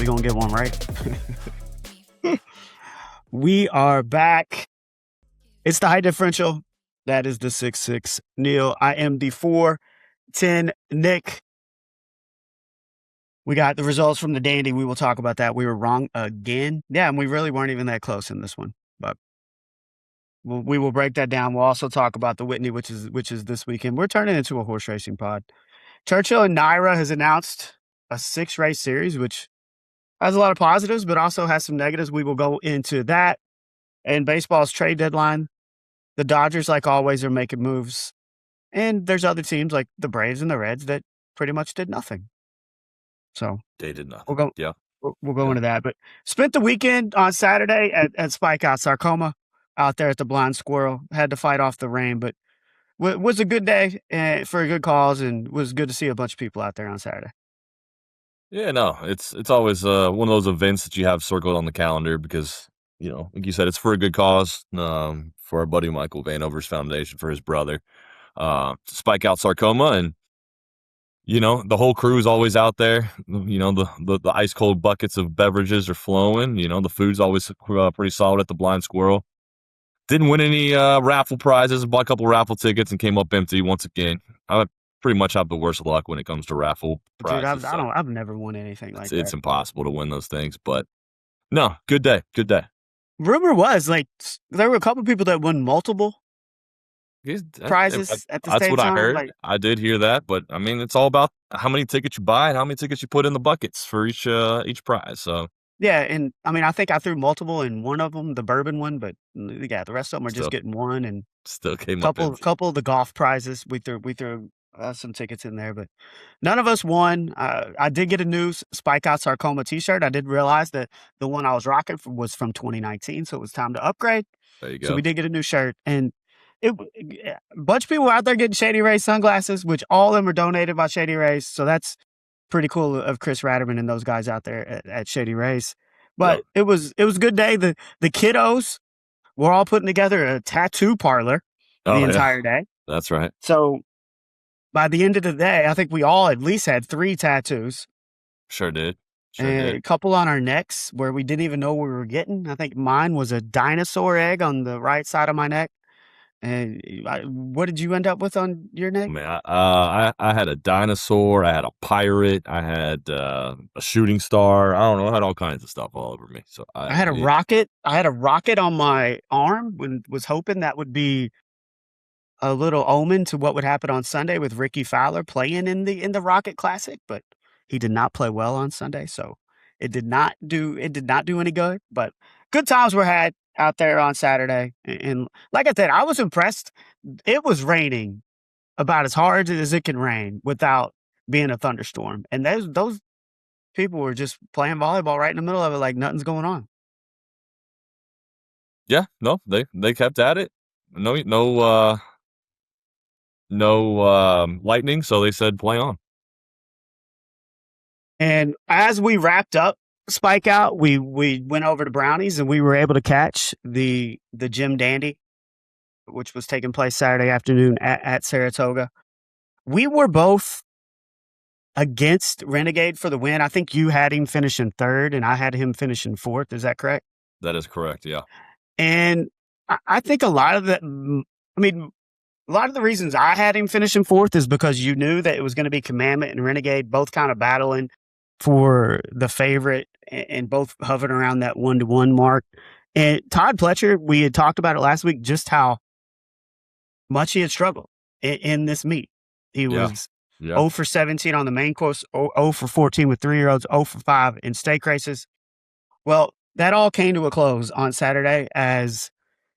we gonna get one right. We are back. It's the high differential. That is the 6'6" Neil. I am the 4'10" Nick. We got the results from the Dandy. We will talk about that. We were wrong again. Yeah, and we really weren't even that close in this one, but we will break that down. We'll also talk about the Whitney, which is this weekend. We're turning into a horse racing pod. Churchill and Naira has announced a 6-race series, which has a lot of positives, but also has some negatives. We will go into that. And baseball's trade deadline. The Dodgers, like always, are making moves. And there's other teams like the Braves and the Reds that pretty much did nothing. So they did nothing. We'll go into that. But spent the weekend on Saturday at Spike Out Sarcoma out there at the Blind Squirrel. Had to fight off the rain, but was a good day for a good cause, and was good to see a bunch of people out there on Saturday. Yeah, no, it's always one of those events that you have circled on the calendar because, like you said, it's for a good cause, for our buddy Michael Vanover's foundation for his brother, Spike Out Sarcoma. And, the whole crew is always out there. The ice cold buckets of beverages are flowing. The food's always pretty solid at the Blind Squirrel. Didn't win any raffle prizes, bought a couple raffle tickets and came up empty once again. I pretty much have the worst luck when it comes to raffle prizes. Dude, I've never won anything like that. It's impossible to win those things, but no, good day. Rumor was there were a couple people that won multiple prizes at the same time. That's what I heard. I did hear that, but I mean, it's all about how many tickets you buy and how many tickets you put in the buckets for each prize. So yeah, and I mean, I think I threw multiple in one of them, the bourbon one, but yeah, the rest of them are just getting one, and still came up empty. Couple of the golf prizes we threw some tickets in there, but none of us won. I did get a new Spike Out Sarcoma t-shirt. I did realize that the one I was rocking was from 2019, so it was time to upgrade. There you go. So we did get a new shirt, and a bunch of people out there getting Shady Rays sunglasses, which all of them are donated by Shady Rays. So that's pretty cool of Chris Ratterman and those guys out there at Shady Rays. But it was a good day. The kiddos were all putting together a tattoo parlor the entire day. That's right. So by the end of the day, I think we all at least had 3 tattoos. Sure did. A couple on our necks where we didn't even know what we were getting. I think mine was a dinosaur egg on the right side of my neck. And what did you end up with on your neck? Man, I had a dinosaur. I had a pirate. I had a shooting star. I don't know. I had all kinds of stuff all over me. So I had a rocket. I had a rocket on my arm. Was hoping that would be a little omen to what would happen on Sunday with Ricky Fowler playing in the Rocket Classic, but he did not play well on Sunday, so it did not do any good. But good times were had out there on Saturday, and like I said, I was impressed. It was raining about as hard as it can rain without being a thunderstorm, and those people were just playing volleyball right in the middle of it like nothing's going on. Yeah, no, they kept at it. No lightning, so they said play on. And as we wrapped up Spike Out, we went over to Brownies and we were able to catch the Jim Dandy, which was taking place Saturday afternoon at Saratoga. We were both against Renegade for the win. I think you had him finishing 3rd and I had him finishing 4th. Is that correct? That is correct, yeah. And I think a lot of the reasons I had him finishing 4th is because you knew that it was going to be Commandment and Renegade both kind of battling for the favorite and both hovering around that 1-1 mark. And Todd Pletcher, we had talked about it last week, just how much he had struggled in this meet. He was 0 for 17 on the main course, 0 for 14 with 3-year-olds, 0 for 5 in stake races. Well, that all came to a close on Saturday as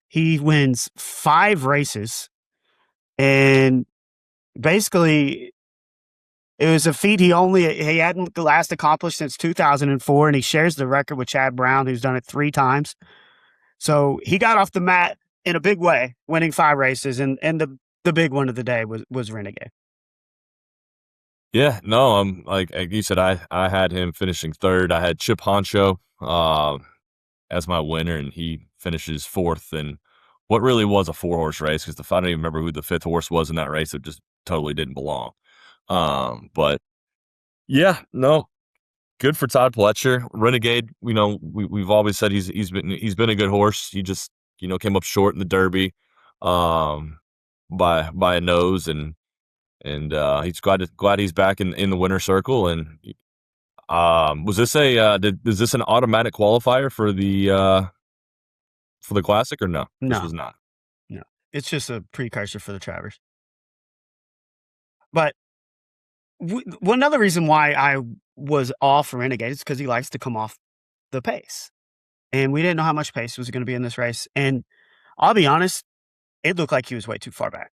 he wins 5 races. And basically, it was a feat he hadn't last accomplished since 2004, and he shares the record with Chad Brown, who's done it 3 times. So he got off the mat in a big way, winning 5 races, and the big one of the day was Renegade. Yeah, no, like you said, I had him finishing 3rd. I had Chip Honcho as my winner, and he finishes 4th. And what really was a 4-horse race, because I don't even remember who the 5th horse was in that race. It just totally didn't belong. But yeah, no, good for Todd Pletcher. Renegade, we've always said he's been a good horse. He just came up short in the Derby, um, by a nose, and he's glad he's back in the winner circle. And was this is this an automatic qualifier for the Classic or no? This No, was not. no, it's just a precursor for the Travers. But one other reason why I was off Renegade is because he likes to come off the pace, and we didn't know how much pace was going to be in this race. And I'll be honest, it looked like he was way too far back.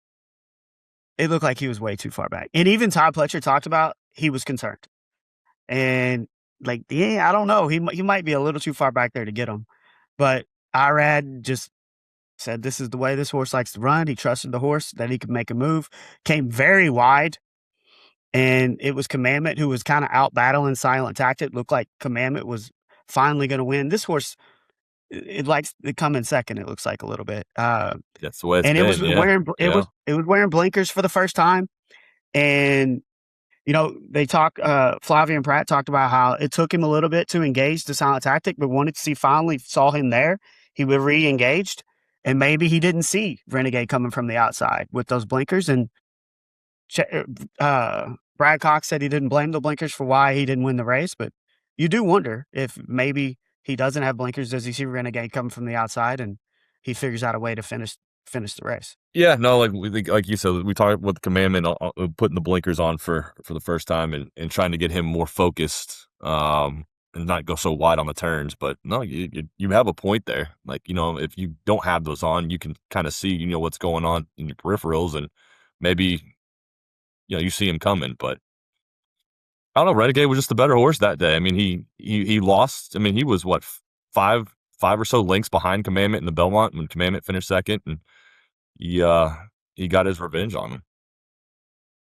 It looked like he was way too far back. And even Todd Pletcher talked about he was concerned. And like, yeah, I don't know. He might be a little too far back there to get him. But Irad just said this is the way this horse likes to run. He trusted the horse that he could make a move. Came very wide. And it was Commandment who was kind of out battling Silent Tactic. Looked like Commandment was finally going to win. This horse, it likes to come in second. It looks like a little bit. That's the way it's and been. it was wearing it was wearing blinkers for the first time. And they Flavia and Pratt talked about how it took him a little bit to engage the Silent Tactic, but once he finally saw him there, he was re-engaged, and maybe he didn't see Renegade coming from the outside with those blinkers. And Brad Cox said he didn't blame the blinkers for why he didn't win the race, but you do wonder if maybe he doesn't have blinkers. Does he see Renegade coming from the outside, and he figures out a way to finish the race? Yeah, no, like you said, we talked with Commandment putting the blinkers on for the first time and trying to get him more focused, and not go so wide on the turns. But no, you have a point there. Like, if you don't have those on, you can kind of see what's going on in your peripherals, and maybe you see him coming. But I don't know. Renegade was just the better horse that day. I mean, he lost. I mean, he was what, five or so lengths behind Commandment in the Belmont when Commandment finished second, and he got his revenge on him.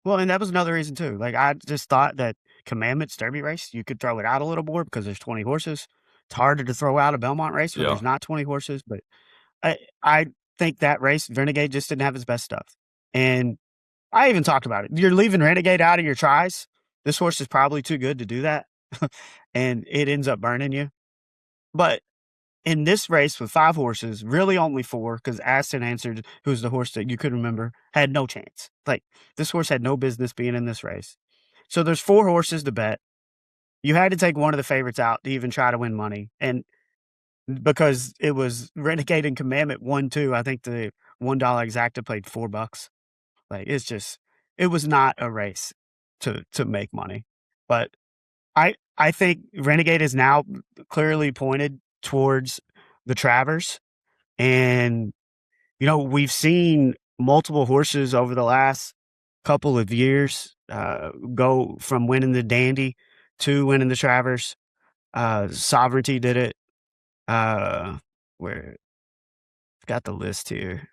Well, and that was another reason too. Like, I just thought that Commandment's Derby race, you could throw it out a little more because there's 20 horses. It's harder to throw out a Belmont race where there's not 20 horses. But I think that race, Renegade just didn't have his best stuff. And I even talked about it. You're leaving Renegade out of your tries. This horse is probably too good to do that. And it ends up burning you. But in this race with 5 horses, really only 4, because Aston Answered, who's the horse that you could remember, had no chance. Like, this horse had no business being in this race. So there's 4 horses to bet. You had to take one of the favorites out to even try to win money. And because it was Renegade and Commandment 1-2, I think the $1 exacta played $4. Like, it was not a race to make money. But I think Renegade is now clearly pointed towards the Travers. And, we've seen multiple horses over the last couple of years go from winning the Dandy to winning the Travers. Sovereignty did it. Where I've got the list here.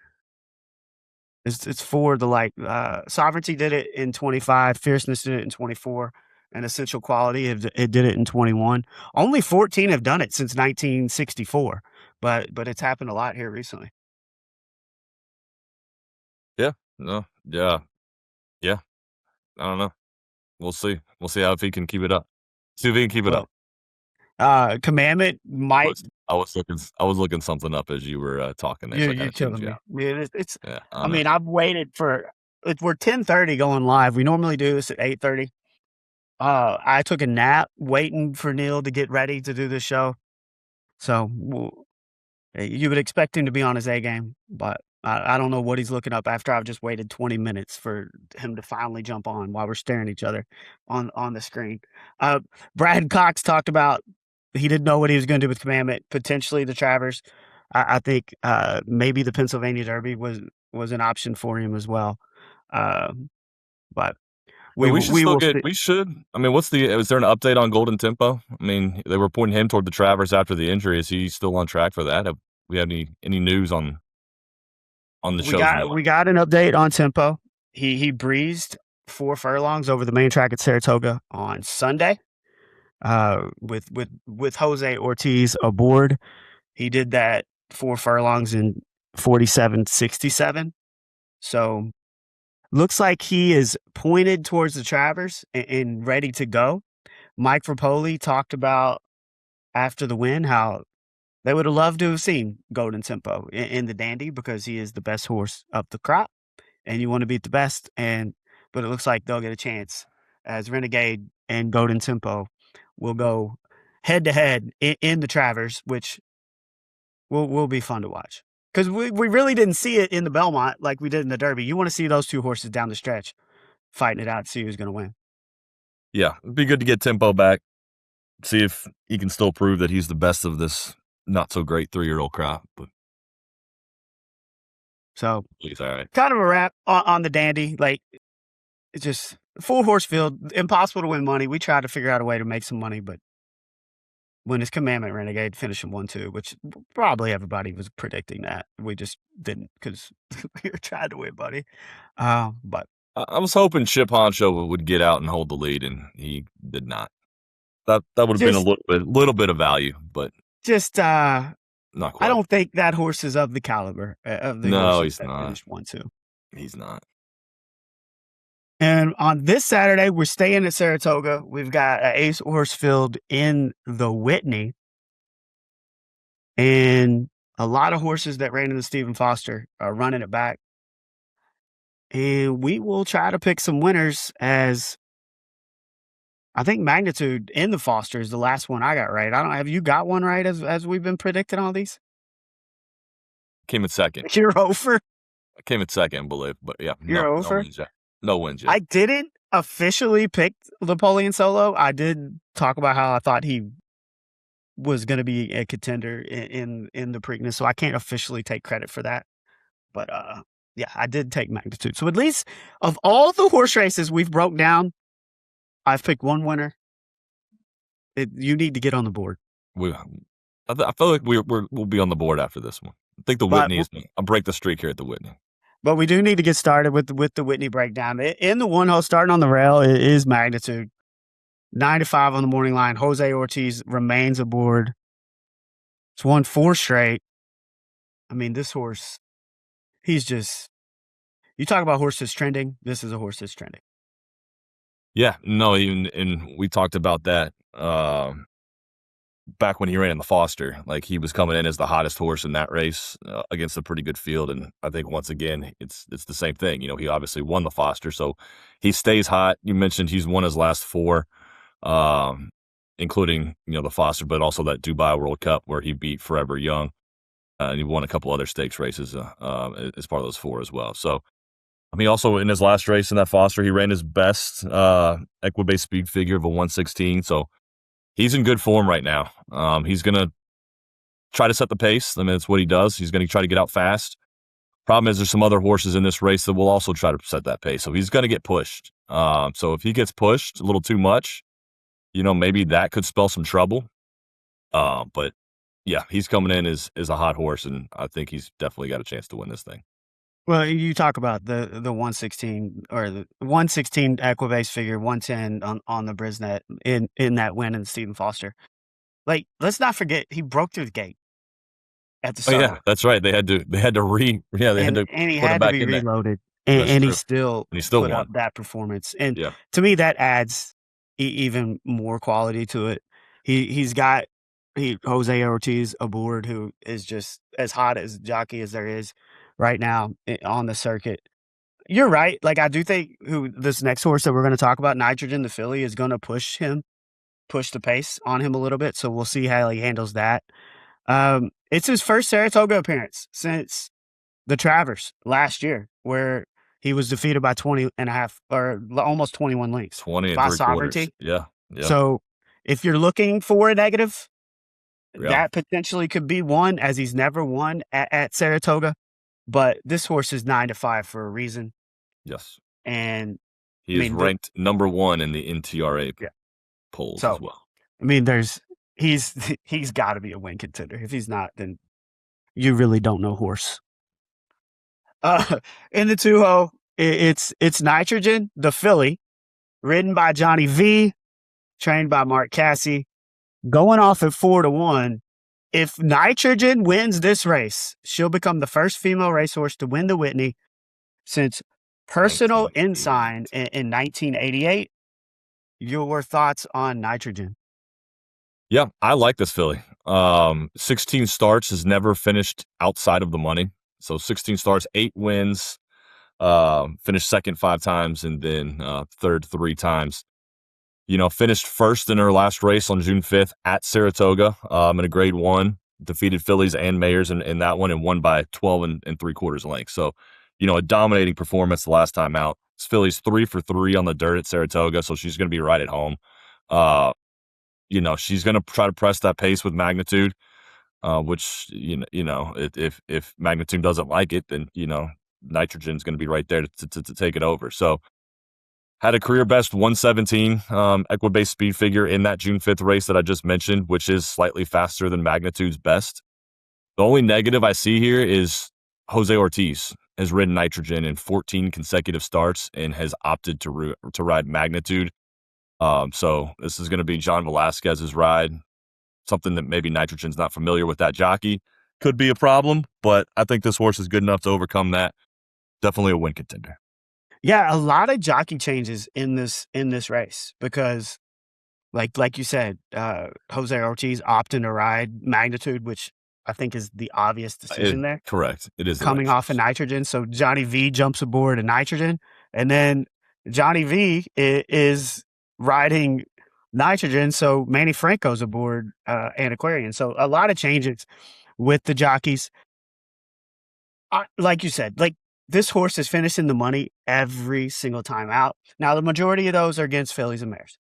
It's for the Sovereignty did it in 25, Fierceness did it in 24, and Essential Quality it did it in 21. Only 14 have done it since 1964, but it's happened a lot here recently. Yeah. No. Yeah. Yeah. I don't know. We'll see. We'll see if he can keep it up. See if he can keep it up. Commandment might. I was looking something up as you were talking there. You're killing me. It's. Yeah, I mean, I've waited for. We're 10:30 going live. We normally do this at 8:30. I took a nap waiting for Neil to get ready to do this show. So you would expect him to be on his A game, but I don't know what he's looking up after I've just waited 20 minutes for him to finally jump on while we're staring at each other on the screen. Brad Cox talked about he didn't know what he was going to do with Commandment, potentially the Travers. I think maybe the Pennsylvania Derby was an option for him as well. But we should. I mean, is there an update on Golden Tempo? I mean, they were pointing him toward the Travers after the injury. Is he still on track for that? Have we had any news on the show? We got an update on Tempo. He breezed 4 furlongs over the main track at Saratoga on Sunday. With Jose Ortiz aboard. He did that 4 furlongs in 47.67. So looks like he is pointed towards the Travers and ready to go. Mike Rapoli talked about after the win how they would have loved to have seen Golden Tempo in the Dandy because he is the best horse of the crop, and you want to beat the best. But it looks like they'll get a chance as Renegade and Golden Tempo will go head to head in the Travers, which will be fun to watch because we really didn't see it in the Belmont like we did in the Derby. You want to see those two horses down the stretch fighting it out to see who's going to win. Yeah, it'd be good to get Tempo back, see if he can still prove that he's the best of this not so great 3-year-old crop. But so he's all right. Kind of a wrap on the Dandy. Like, it's just 4-horse field, impossible to win money. We tried to figure out a way to make some money, but when it's Commandment Renegade finishing 1-2, which probably everybody was predicting that. We just didn't because we were trying to win, buddy. But I was hoping Chip Honcho would get out and hold the lead, and he did not. That would have been a little bit of value, but just not quite. I don't think that horse is of the caliber of the horses that finished 1-2. He's not. And on this Saturday, we're staying at Saratoga. We've got an ace horse field in the Whitney. And a lot of horses that ran in the Stephen Foster are running it back. And we will try to pick some winners as I think Magnitude in the Foster is the last one I got right. Have you got one right as we've been predicting all these? Came in second. You're over? I came in second, I believe. But yeah. You're over? No wins yet. I didn't officially pick Napoleon Solo. I did talk about how I thought he was going to be a contender in the Preakness, so I can't officially take credit for that. But yeah, I did take Magnitude. So at least of all the horse races we've broke down, I've picked one winner. You need to get on the board. I feel like we'll be on the board after this one. I think the Whitney I'll break the streak here at the Whitney. But we do need to get started with the Whitney breakdown. In the 1-hole, starting on the rail, it is Magnitude. 9-5 on the morning line. Jose Ortiz remains aboard. It's won 4 straight. I mean, this horse, he's just, you talk about horses trending. This is a horse that's trending. Yeah, no, and we talked about that back when he ran in the Foster. Like, he was coming in as the hottest horse in that race against a pretty good field, and I think once again it's the same thing. You know, he obviously won the Foster, so he stays hot. You mentioned he's won his last 4, including the Foster, but also that Dubai World Cup where he beat Forever Young, and he won a couple other stakes races as part of those 4 as well. So. I mean, also in his last race in that Foster, he ran his best equibase speed figure of a 116. So he's in good form right now. He's going to try to set the pace. I mean, that's what he does. He's going to try to get out fast. Problem is there's some other horses in this race that will also try to set that pace. So he's going to get pushed. So if he gets pushed a little too much, maybe that could spell some trouble. But yeah, he's coming in as a hot horse, and I think he's definitely got a chance to win this thing. Well, you talk about the 116 or the 116 equibase figure, 110 on the Brisnet in that win in Stephen Foster. Like, let's not forget he broke through the gate at the start. Oh yeah, that's right. They had to and he had to be reloaded, and he still put up that performance. And to me, that adds even more quality to it. He's got Jose Ortiz aboard, who is just as hot as jockey as there is right now on the circuit. You're right. Like, I do think this next horse that we're going to talk about, Nitrogen, the filly, is going to push the pace on him a little bit. So we'll see how he handles that. It's his first Saratoga appearance since the Travers last year, where he was defeated by 20 and a half or almost 21 lengths. 20 by Sovereignty. Yeah. So if you're looking for a negative, that potentially could be one, as he's never won at Saratoga. But this horse is 9-5 for a reason. Yes. And he is ranked number 1 in the NTRA polls as well. I mean, he's got to be a win contender. If he's not, then you really don't know horse. In the 2-hole, it's Nitrogen, the filly, ridden by Johnny V, trained by Mark Cassie, going off at 4-1. If Nitrogen wins this race, she'll become the first female racehorse to win the Whitney since Personal Ensign in 1988. your thoughts on Nitrogen? Yeah, I like this filly. 16 starts, has never finished outside of the money. So 16 starts, 8 wins, finished second 5 times, and then third 3 times. Finished first in her last race on June 5th at Saratoga in a grade 1, defeated fillies and mares in that one, and won by 12 and 3/4 lengths. So, a dominating performance the last time out. This filly's 3 for 3 on the dirt at Saratoga, so she's going to be right at home. She's going to try to press that pace with Magnitude, which, if Magnitude doesn't like it, then, Nitrogen's going to be right there to take it over. So, had a career best 117 equibase speed figure in that June 5th race that I just mentioned, which is slightly faster than Magnitude's best. The only negative I see here is Jose Ortiz has ridden Nitrogen in 14 consecutive starts and has opted to ride Magnitude. So this is going to be John Velasquez's ride, something that maybe Nitrogen's not familiar with that jockey. Could be a problem, but I think this horse is good enough to overcome that. Definitely a win contender. Yeah, a lot of jockey changes in this race because, like you said, Jose Ortiz opting to ride Magnitude, which I think is the obvious decision there. Correct. It is coming off of Nitrogen. So Johnny V jumps aboard a Nitrogen, and then Johnny V is riding Nitrogen. So Manny Franco's aboard Antiquarian. So a lot of changes with the jockeys. Like you said, this horse is finishing the money every single time out. Now, the majority of those are against fillies and mares.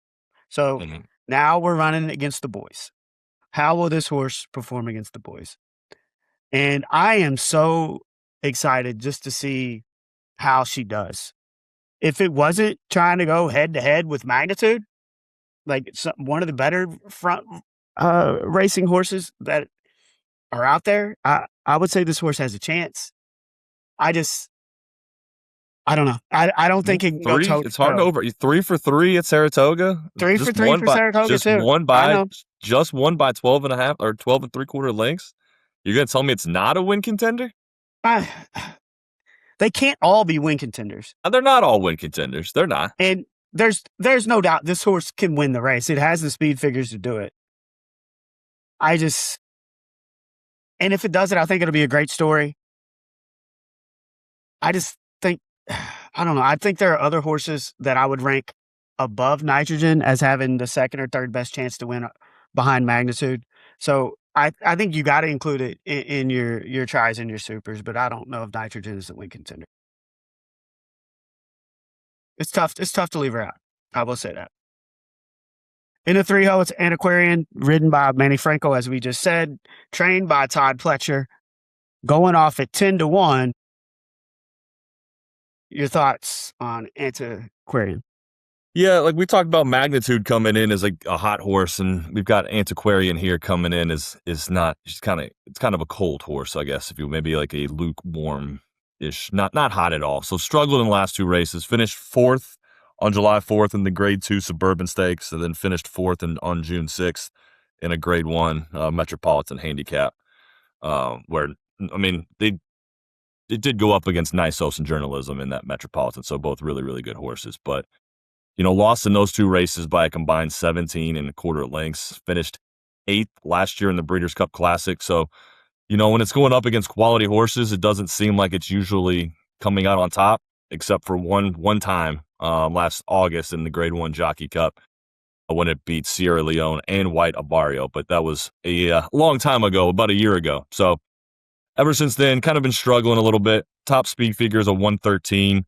So now we're running against the boys. How will this horse perform against the boys? And I am so excited just to see how she does. If it wasn't trying to go head-to-head with Magnitude, like one of the better front racing horses that are out there, I would say this horse has a chance. I don't know. I don't think it can go toe. It's hard to over. 3 for 3 at Saratoga. 3 for 3 for Saratoga just too. Won by 12 and a half or 12 and 3/4 lengths. You're gonna tell me it's not a win contender? They can't all be win contenders. They're not all win contenders. They're not. And there's no doubt this horse can win the race. It has the speed figures to do it. And if it does it, I think it'll be a great story. I just think, I don't know. I think there are other horses that I would rank above Nitrogen as having the second or third best chance to win behind Magnitude. So I think you got to include it in your tries and your supers, but I don't know if Nitrogen is the win contender. It's tough to leave her out. I will say that. In the 3-0, it's Antiquarian, ridden by Manny Franco, as we just said, trained by Todd Pletcher, going off at 10-1. Your thoughts on Antiquarian? Yeah, like we talked about Magnitude coming in as like a hot horse, and we've got Antiquarian here coming in is not. It's kind of a cold horse, I guess. If you maybe like a lukewarm-ish, not hot at all. So struggled in the last 2 races. Finished 4th on July 4th in the Grade 2 Suburban Stakes, and then finished 4th on June 6th in a Grade 1 Metropolitan Handicap. Where I mean it did go up against Nysos and Journalism in that Metropolitan, so both really, really good horses. But, lost in those 2 races by a combined 17 1/4 lengths, finished 8th last year in the Breeders' Cup Classic. So, when it's going up against quality horses, it doesn't seem like it's usually coming out on top, except for one time last August in the Grade 1 Jockey Cup when it beat Sierra Leone and White Abario. But that was a long time ago, about a year ago. So, ever since then, kind of been struggling a little bit. Top speed figure is a 113.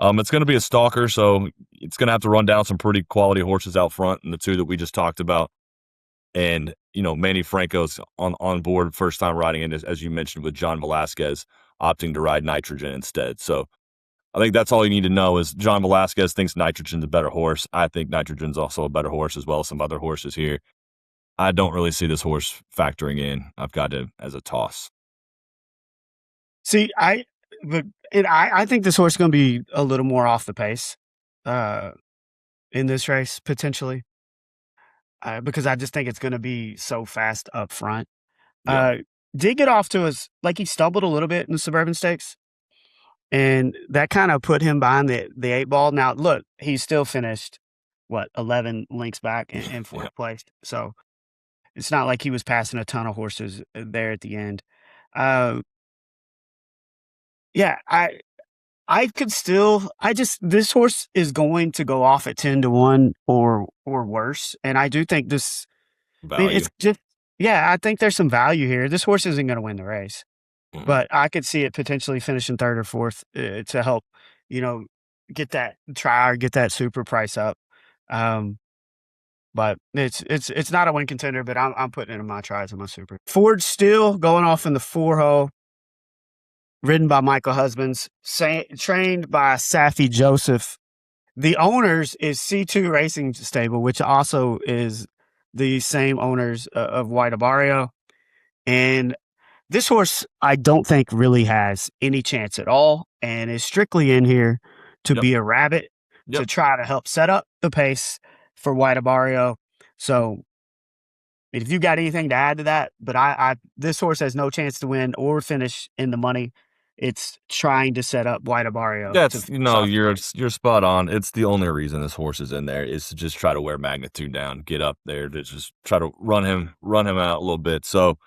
It's going to be a stalker, so it's going to have to run down some pretty quality horses out front, and the 2 that we just talked about. And, Manny Franco's on board first time riding in, as you mentioned, with John Velasquez opting to ride Nitrogen instead. So I think that's all you need to know is John Velasquez thinks Nitrogen's a better horse. I think Nitrogen's also a better horse, as well as some other horses here. I don't really see this horse factoring in. I've got it as a toss. See, I think this horse is going to be a little more off the pace in this race, potentially, because I just think it's going to be so fast up front. Yeah. Did get off to he stumbled a little bit in the Suburban Stakes, and that kind of put him behind the 8 ball. Now, look, he still finished 11 links back in Yeah. fourth place. So it's not like he was passing a ton of horses there at the end. Uh, yeah, I could still. I just this horse is going to go off at 10-1 or worse, and I do think this. I mean, Value. it's just yeah. I think there's some value here. This horse isn't going to win the race, Mhm. but I could see it potentially finishing third or fourth to help, you know, get that get that super price up. Um, but it's not a win contender, but I'm putting it in my tries in my super. Ford Steel going off in the 4 hole, ridden by Michael Husbands, trained by Safi Joseph. The owners is C2 Racing Stable, which also is the same owners of White Abario. And this horse, I don't think really has any chance at all, and is strictly in here to Yep. be a rabbit to Yep. try to help set up the pace for White Abario. So, if you got anything to add to that, but this horse has no chance to win or finish in the money. It's trying to set up White Abario to That's finish off the race. you're spot on. It's the only reason this horse is in there is to just try to wear magnitude down, get up there to just try to run him out a little bit. So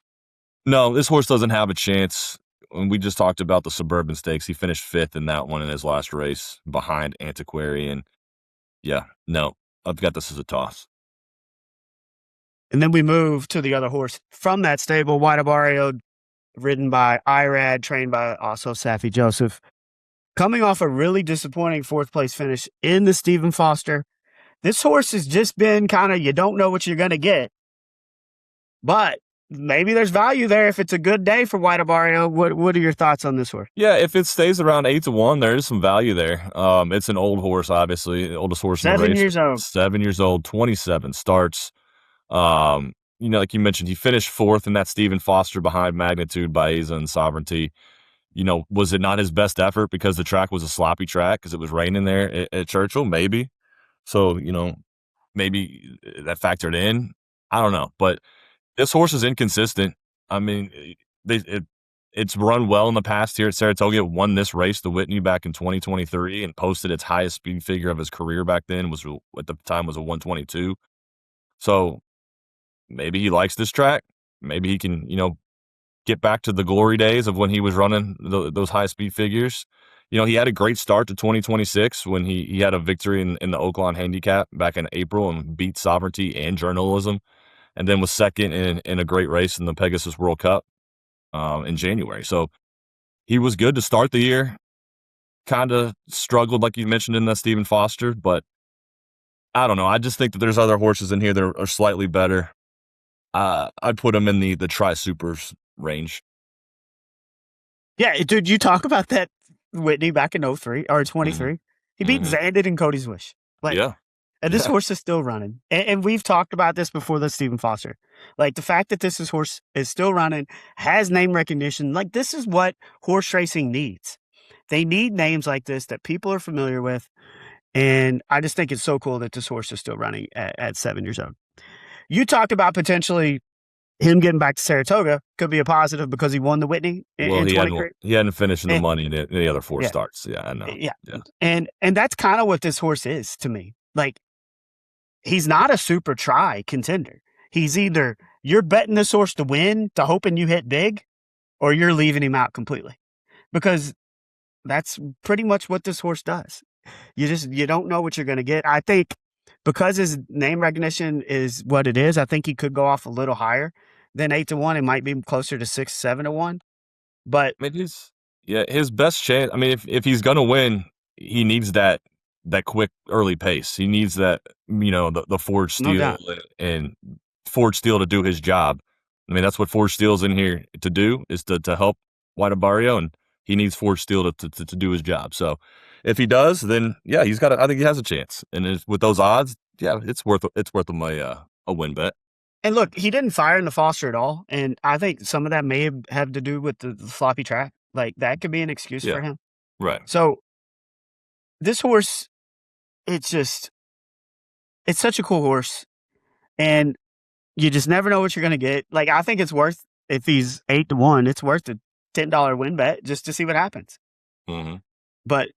no, this horse doesn't have a chance. And we just talked about the Suburban Stakes. He finished 5th in that one in his last race behind Antiquary. And yeah, no, I've got this as a toss. And then we move to the other horse from that stable, White Abario, ridden by Irad, trained by also Safi Joseph. Coming off a really disappointing fourth place finish in the Stephen Foster. This horse has just been kind of, you don't know what you're going to get. But maybe there's value there if it's a good day for White Abario. What are your thoughts on this horse? Yeah, if it stays around 8-1, there is some value there. It's an old horse, obviously, the oldest horse in the 7 race. years old. 7 years old, 27 starts. Like you mentioned, he finished 4th in that Stephen Foster behind Magnitude, Baeza, and Sovereignty. Was it not his best effort because the track was a sloppy track because it was raining there at Churchill? Maybe. So, maybe that factored in. I don't know. But this horse is inconsistent. I mean, it's run well in the past here at Saratoga. It won this race, the Whitney, back in 2023 and posted its highest speed figure of his career back then, was at the time was a 122. So maybe he likes this track. Maybe he can, get back to the glory days of when he was running those high speed figures. He had a great start to 2026 when he had a victory in the Oaklawn Handicap back in April and beat Sovereignty and Journalism, and then was second in a great race in the Pegasus World Cup in January. So he was good to start the year. Kind of struggled, like you mentioned, in that Stephen Foster, but I don't know. I just think that there's other horses in here that are slightly better. I'd put him in the tri-supers range. Yeah, dude, you talk about that Whitney back in 03 or 23. Mm-hmm. He beat Zandit and Cody's Wish. Yeah. And this horse is still running. And we've talked about this before the Stephen Foster. Like the fact that this horse is still running, has name recognition, like this is what horse racing needs. They need names like this that people are familiar with. And I just think it's so cool that this horse is still running at 7 years old. You talked about potentially him getting back to Saratoga could be a positive because he won the Whitney in 23. He hadn't finished in the money in the other 4 Yeah. starts. Yeah, I know. Yeah. Yeah. And that's kind of what this horse is to me. Like, he's not a super try contender. He's either you're betting this horse to win to hoping you hit big, or you're leaving him out completely. Because that's pretty much what this horse does. You don't know what you're going to get. I think because his name recognition is what it is, I think he could go off a little higher than 8-1. It might be closer to 6-7-1. But I mean, his best chance. I mean, if he's gonna win, he needs that quick early pace. He needs that, the Ford Steel and Ford Steel to do his job. I mean, that's what Ford Steel's in here to do, is to help White Abario, and he needs Ford Steel to do his job. So if he does, then yeah, I think he has a chance. And with those odds, yeah, it's worth him a win bet. And look, he didn't fire in the Foster at all. And I think some of that may have to do with the floppy track. Like, that could be an excuse for him. Right. So, this horse, it's such a cool horse. And you just never know what you're going to get. Like, I think it's worth, if he's 8-1, it's worth a $10 win bet just to see what happens. Mm-hmm. But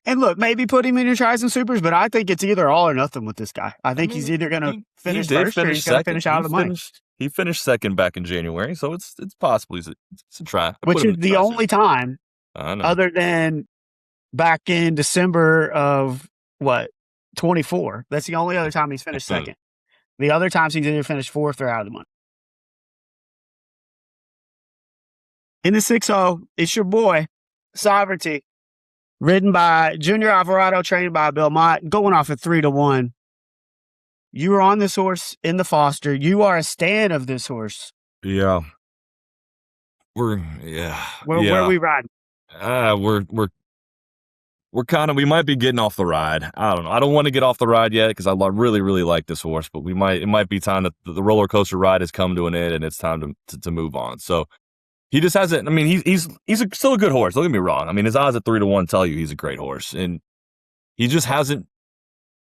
And look, maybe put him in your tries and supers, but I think it's either all or nothing with this guy. I think he's either going to he finish did first or finish he's going to second. finish out of the money, He finished second back in January, so it's possible it's a try. I put which him is in the try only super. time, I know. other than back in December of 24. That's the only other time he's finished second. The other times he's either finished fourth or out of the money. In the 6-0, it's your boy, Sovereignty, ridden by Junior Alvarado, trained by Bill Mott, going off at 3-1. You were on this horse in the Foster. You are a stan of this horse. Yeah. Where are we riding? We're kind of, we might be getting off the ride. I don't know. I don't want to get off the ride yet because I really, really like this horse, but it might be time that the roller coaster ride has come to an end and it's time to move on. So he just hasn't, I mean, he's still a good horse. Don't get me wrong. I mean, his odds at 3-1 tell you he's a great horse, and he just hasn't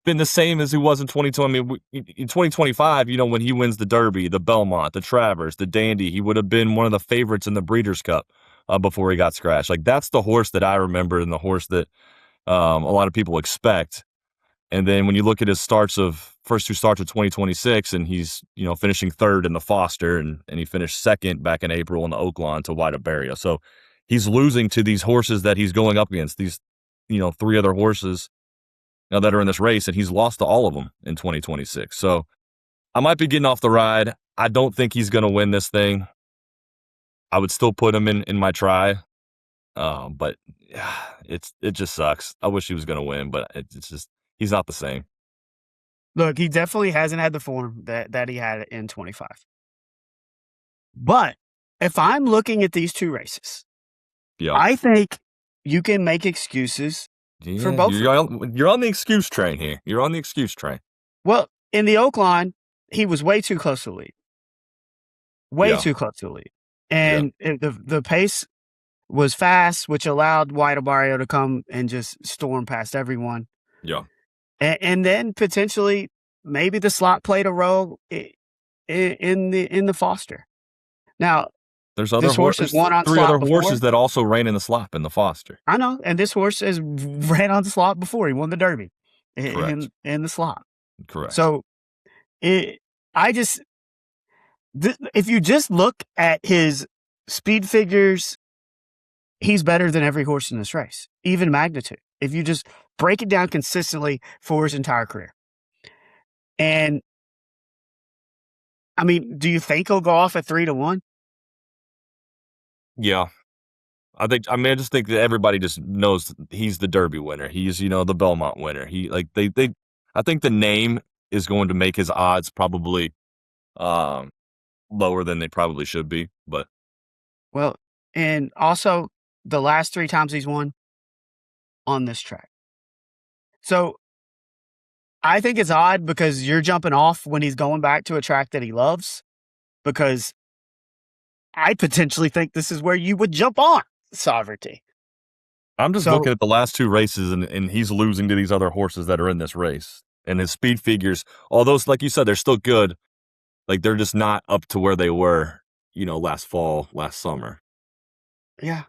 been the same as he was in 2020. I mean, in 2025, when he wins the Derby, the Belmont, the Travers, the Dandy, he would have been one of the favorites in the Breeders' Cup before he got scratched. Like, that's the horse that I remember and the horse that a lot of people expect. And then when you look at his first two starts of 2026, and he's, finishing third in the Foster, and he finished second back in April in the Oaklawn to White Barrier. So he's losing to these horses that he's going up against, these, three other horses that are in this race, and he's lost to all of them in 2026. So I might be getting off the ride. I don't think he's going to win this thing. I would still put him in my try. But it just sucks. I wish he was going to win, but it's just, he's not the same. Look, he definitely hasn't had the form that he had in 25. But if I'm looking at these two races, I think you can make excuses for both. You're on the excuse train here. You're on the excuse train. Well, in the Oaklawn, he was way too close to the lead. Way too close to the lead. And the pace was fast, which allowed White Barrier to come and just storm past everyone. Yeah. And then potentially maybe the slot played a role in the Foster. Now, there's other horses. Three other horses that also ran in the slop in the Foster. I know, and this horse has ran on the slop before. He won the Derby in the slop. Correct. So, if you just look at his speed figures, he's better than every horse in this race, even magnitude. If you just break it down consistently for his entire career. And, I mean, do you think he'll go off at 3-1? Yeah. I just think that everybody just knows he's the Derby winner. He's, the Belmont winner. I think the name is going to make his odds probably lower than they probably should be, but. Well, and also the last 3 times he's won on this track. So I think it's odd because you're jumping off when he's going back to a track that he loves, because I potentially think this is where you would jump on Sovereignty. I'm just looking at the last 2 races, and he's losing to these other horses that are in this race. And his speed figures, although, like you said, they're still good, like they're just not up to where they were, last fall, last summer. Yeah,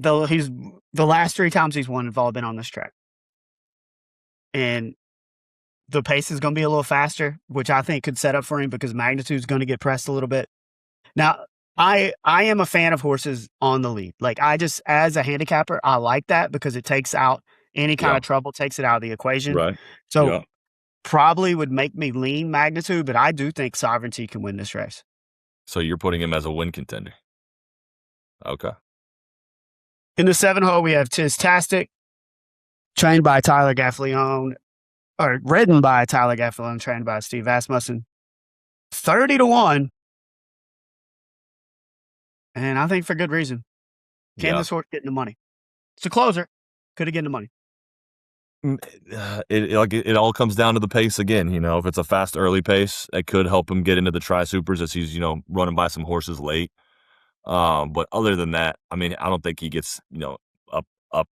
the last 3 times he's won have all been on this track. And the pace is going to be a little faster, which I think could set up for him because magnitude is going to get pressed a little bit. Now, I am a fan of horses on the lead. Like, as a handicapper, I like that because it takes out any kind of trouble, takes it out of the equation. Right. So probably would make me lean magnitude, but I do think Sovereignty can win this race. So you're putting him as a win contender. Okay. In the 7-hole, we have Tistastic, trained by Tyler Gaffalione, or ridden by Tyler Gaffalione, trained by Steve Asmussen. 30-1. And I think for good reason. Can this horse get in the money? It's a closer. Could have gotten the money. It all comes down to the pace again. If it's a fast early pace, it could help him get into the tri-supers as he's, running by some horses late. But other than that, I mean, I don't think he gets, up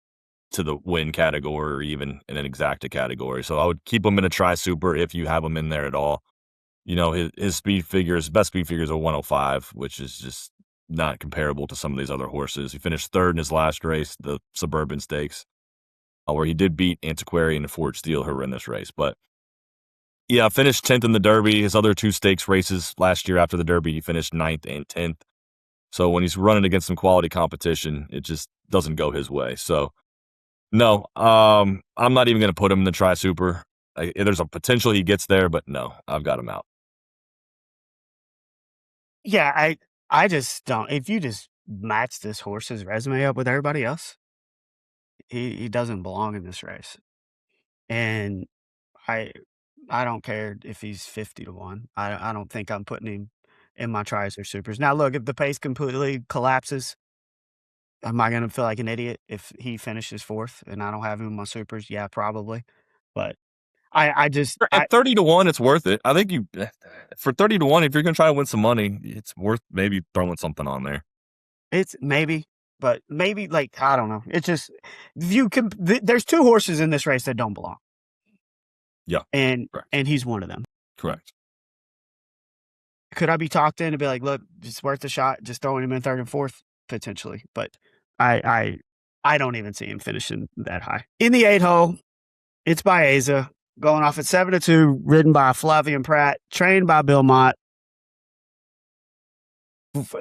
to the win category or even in an exacta category. So I would keep him in a tri-super if you have him in there at all. His speed figures, best speed figures are 105, which is just not comparable to some of these other horses. He finished third in his last race, the Suburban Stakes, where he did beat Antiquarian and Ford Steel, who were in this race. But yeah, finished 10th in the Derby. His other 2 stakes races last year after the Derby, he finished 9th and 10th. So when he's running against some quality competition, it just doesn't go his way. So no, I'm not even going to put him in the Tri-Super. There's a potential he gets there, but no, I've got him out. Yeah, I just don't. If you just match this horse's resume up with everybody else, he doesn't belong in this race. And I don't care if he's 50-1. I don't think I'm putting him in my tries or supers. Now, look, if the pace completely collapses, am I going to feel like an idiot if he finishes 4th and I don't have him in my supers? Yeah, probably. But I just At 30-1, it's worth it. I think for 30-1, if you're going to try to win some money, it's worth maybe throwing something on there. It's maybe, but maybe like I don't know. It's just there's 2 horses in this race that don't belong. Yeah, and correct. and he's one of them. Correct. Could I be talked in to be like, look, it's worth a shot, just throwing him in 3rd and 4th potentially? But I don't even see him finishing that high. In the 8 hole, it's Baeza going off at 7-2, ridden by Flavian Pratt, trained by Bill Mott.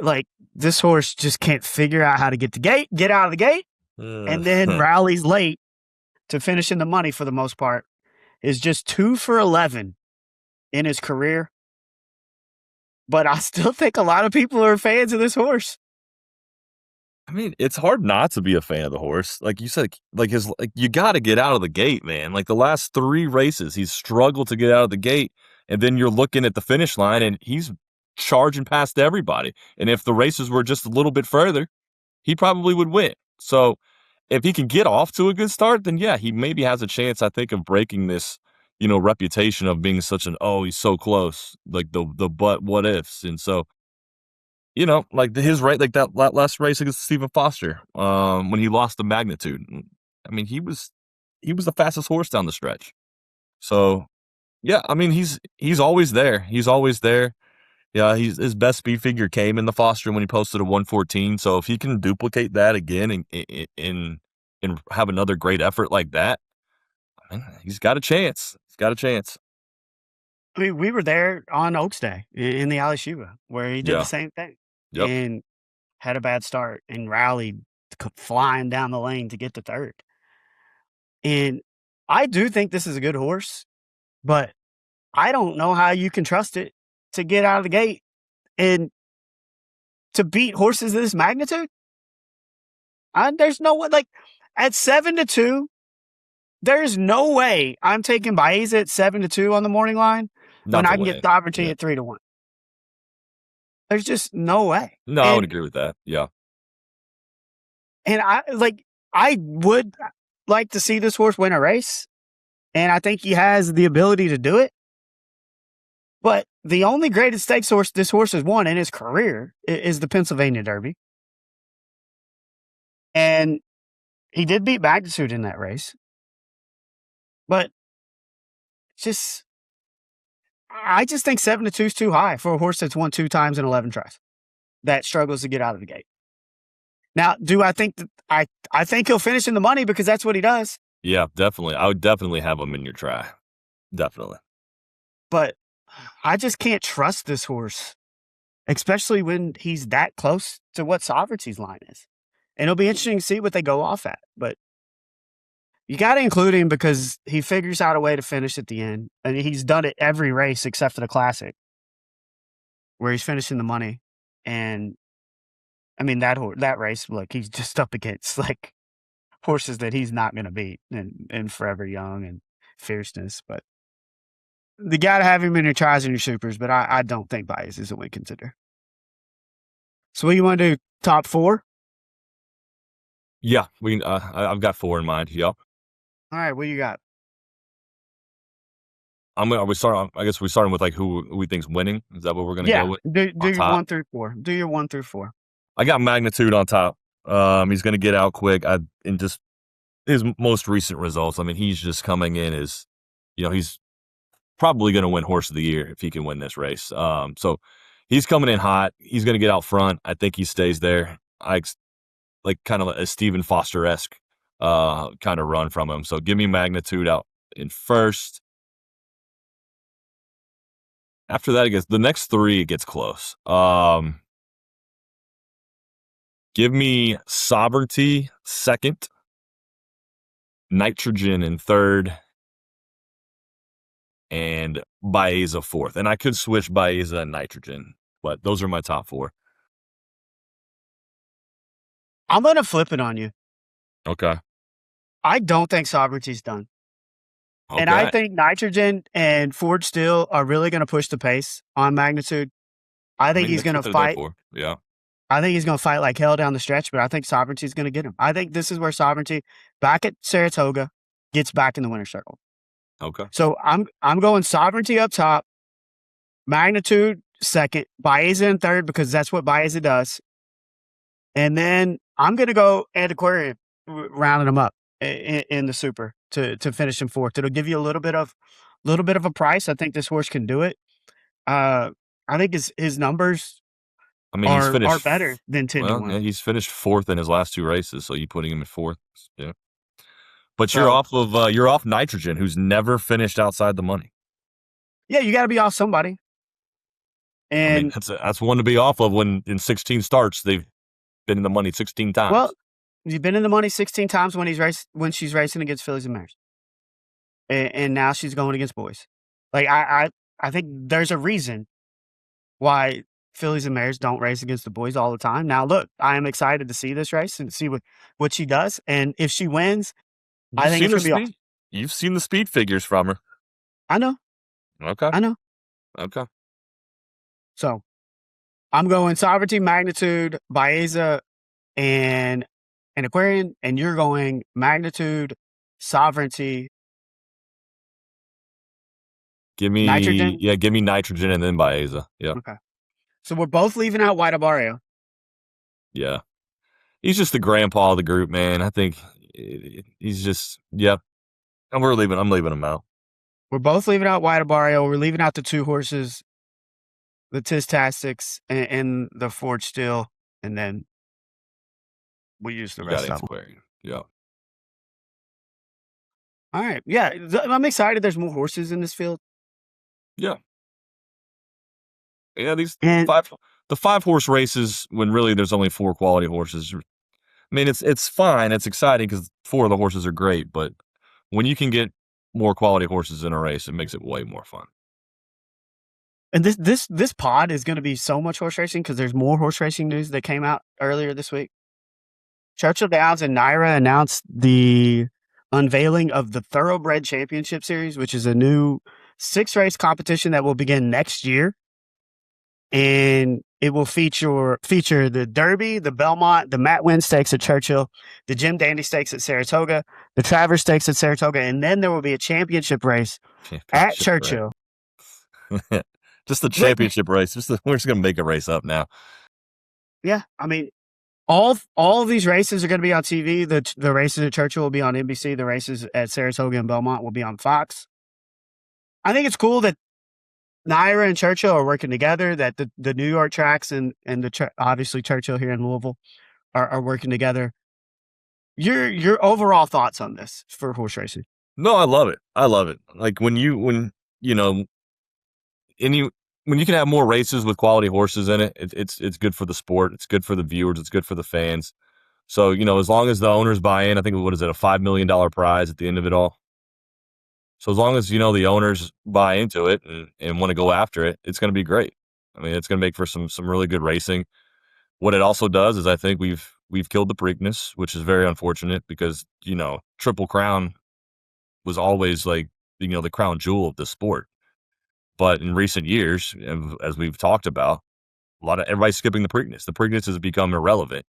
Like, this horse just can't figure out how to get out of the gate, and then rallies late to finish in the money for the most part. Is just 2 for 11 in his career. But I still think a lot of people are fans of this horse. I mean, it's hard not to be a fan of the horse. Like you said, you got to get out of the gate, man. Like the last 3 races, he's struggled to get out of the gate. And then you're looking at the finish line and he's charging past everybody. And if the races were just a little bit further, he probably would win. So if he can get off to a good start, then yeah, he maybe has a chance, I think, of breaking this, reputation of being such an, oh, he's so close, like the but what ifs. And so, like his right, like that last race against Stephen Foster, when he lost the magnitude. I mean, he was the fastest horse down the stretch. So yeah, I mean, he's always there. He's always there. Yeah, his best speed figure came in the Foster when he posted a 114. So if he can duplicate that again and have another great effort like that, I mean, he's got a chance. He's got a chance. I mean, we were there on Oaks Day in the Alishuba where he did the same thing. Yep. And had a bad start and rallied flying down the lane to get to 3rd. And I do think this is a good horse, but I don't know how you can trust it to get out of the gate and to beat horses of this magnitude. There's no way, like at 7-2, there's no way I'm taking Baeza at 7-2 on the morning line when I can get Sovereignty at 3-1. There's just no way. No, I would agree with that. Yeah. And I would like to see this horse win a race, and I think he has the ability to do it. But the only greatest stakes horse this horse has won in his career is the Pennsylvania Derby. And he did beat Magnitude in that race. But I just think 7-2 is too high for a horse that's won 2 times in 11 tries that struggles to get out of the gate. Now, do I think that I think he'll finish in the money because that's what he does? Yeah, definitely. I would definitely have him in your try. Definitely. But I just can't trust this horse, especially when he's that close to what Sovereignty's line is. And it'll be interesting to see what they go off at. But you got to include him because he figures out a way to finish at the end. I mean, he's done it every race except for the Classic, where he's finishing the money. And I mean, that race, look, he's just up against like horses that he's not going to beat, and Forever Young and Fierceness. But you got to have him in your tries and your supers. But I don't think Baez is a win contender. So, what you want to do? Top 4? Yeah, I've got 4 in mind. Yep. All right, what you got? I guess we're starting with like who we think's winning. Is that what we're gonna go with? Do your 1 through 4. Do your 1 through 4. I got Magnitude on top. He's gonna get out quick. In just his most recent results. I mean, he's just coming in as, he's probably gonna win Horse of the Year if he can win this race. So He's coming in hot. He's going to get out front. I think he stays there. Like kind of a Stephen Foster-esque kind of run from him. So give me Magnitude out in first. After that, the next three, it gets close. Give me Sovereignty second, Nitrogen in third, and Baeza fourth. And I could switch Baeza and Nitrogen, but those are my top four. I'm going to flip it on you. Okay. I don't think Sovereignty's done. Okay. And I think Nitrogen and Ford Steel are really going to push the pace on Magnitude. I think he's going to fight. Yeah. I think he's going to fight like hell down the stretch, but I think Sovereignty's going to get him. I think this is where Sovereignty, back at Saratoga, gets back in the winner's circle. Okay. So I'm going Sovereignty up top, Magnitude second, Baeza in third because that's what Baeza does. And then I'm going to go Antiquarian, rounding them up in the Super to finish in fourth. It'll give you a little bit of a price. I think this horse can do it. I think his numbers he's finished are better than 10-1. Yeah, he's finished fourth in his last two races, so you putting him in fourth. Yeah. But you're off Nitrogen, who's never finished outside the money. Yeah, you got to be off somebody. And that's one to be off of when in 16 starts they've been in the money 16 times. Well, you've been in the money 16 times when she's racing against fillies and mares, and now she's going against boys. Like I think there's a reason why fillies and mares don't race against the boys all the time. Now, look, I am excited to see this race and see what she does, and if she wins, I think it's going to be awesome. You've seen the speed figures from her. I know. Okay. I know. Okay. So I'm going Sovereignty, Magnitude, Baeza, and Aquarian, and you're going Magnitude, Sovereignty. Give me Nitrogen. Yeah, give me Nitrogen and then Baeza. Yeah. Okay. So we're both leaving out White Barrio. Yeah. He's just the grandpa of the group, man. I think he's just And I'm leaving him out. We're both leaving out White Barrio. We're leaving out the two horses, the Tistastics and the Ford Steel, and then we use the rest of them. Yeah. All right. Yeah. I'm excited there's more horses in this field. Yeah. Yeah, the 5-horse races when really there's only 4 quality horses. I mean, it's fine. It's exciting because 4 of the horses are great, but when you can get more quality horses in a race, it makes it way more fun. And this pod is going to be so much horse racing because there's more horse racing news that came out earlier this week. Churchill Downs and Naira announced the unveiling of the Thoroughbred Championship Series, which is a new 6-race competition that will begin next year. And it will feature the Derby, the Belmont, the Matt Winn Stakes at Churchill, the Jim Dandy Stakes at Saratoga, the Travers Stakes at Saratoga, and then there will be a championship race at Churchill. Just the championship race. We're just going to make a race up now. Yeah, I mean, all of these races are going to be on TV. The races at Churchill will be on NBC. The races at Saratoga and Belmont will be on Fox. I think it's cool that Naira and Churchill are working together, that the New York tracks and obviously Churchill here in Louisville are working together. Your overall thoughts on this for horse racing? No, I love it. Like when you can have more races with quality horses in it, it's good for the sport. It's good for the viewers. It's good for the fans. So, as long as the owners buy in, I think, what is it, a $5 million prize at the end of it all? So as long as, the owners buy into it and want to go after it, it's going to be great. I mean, it's going to make for some really good racing. What it also does is I think we've killed the Preakness, which is very unfortunate because, Triple Crown was always like, the crown jewel of the sport. But in recent years, as we've talked about, everybody's skipping the Preakness. The Preakness has become irrelevant.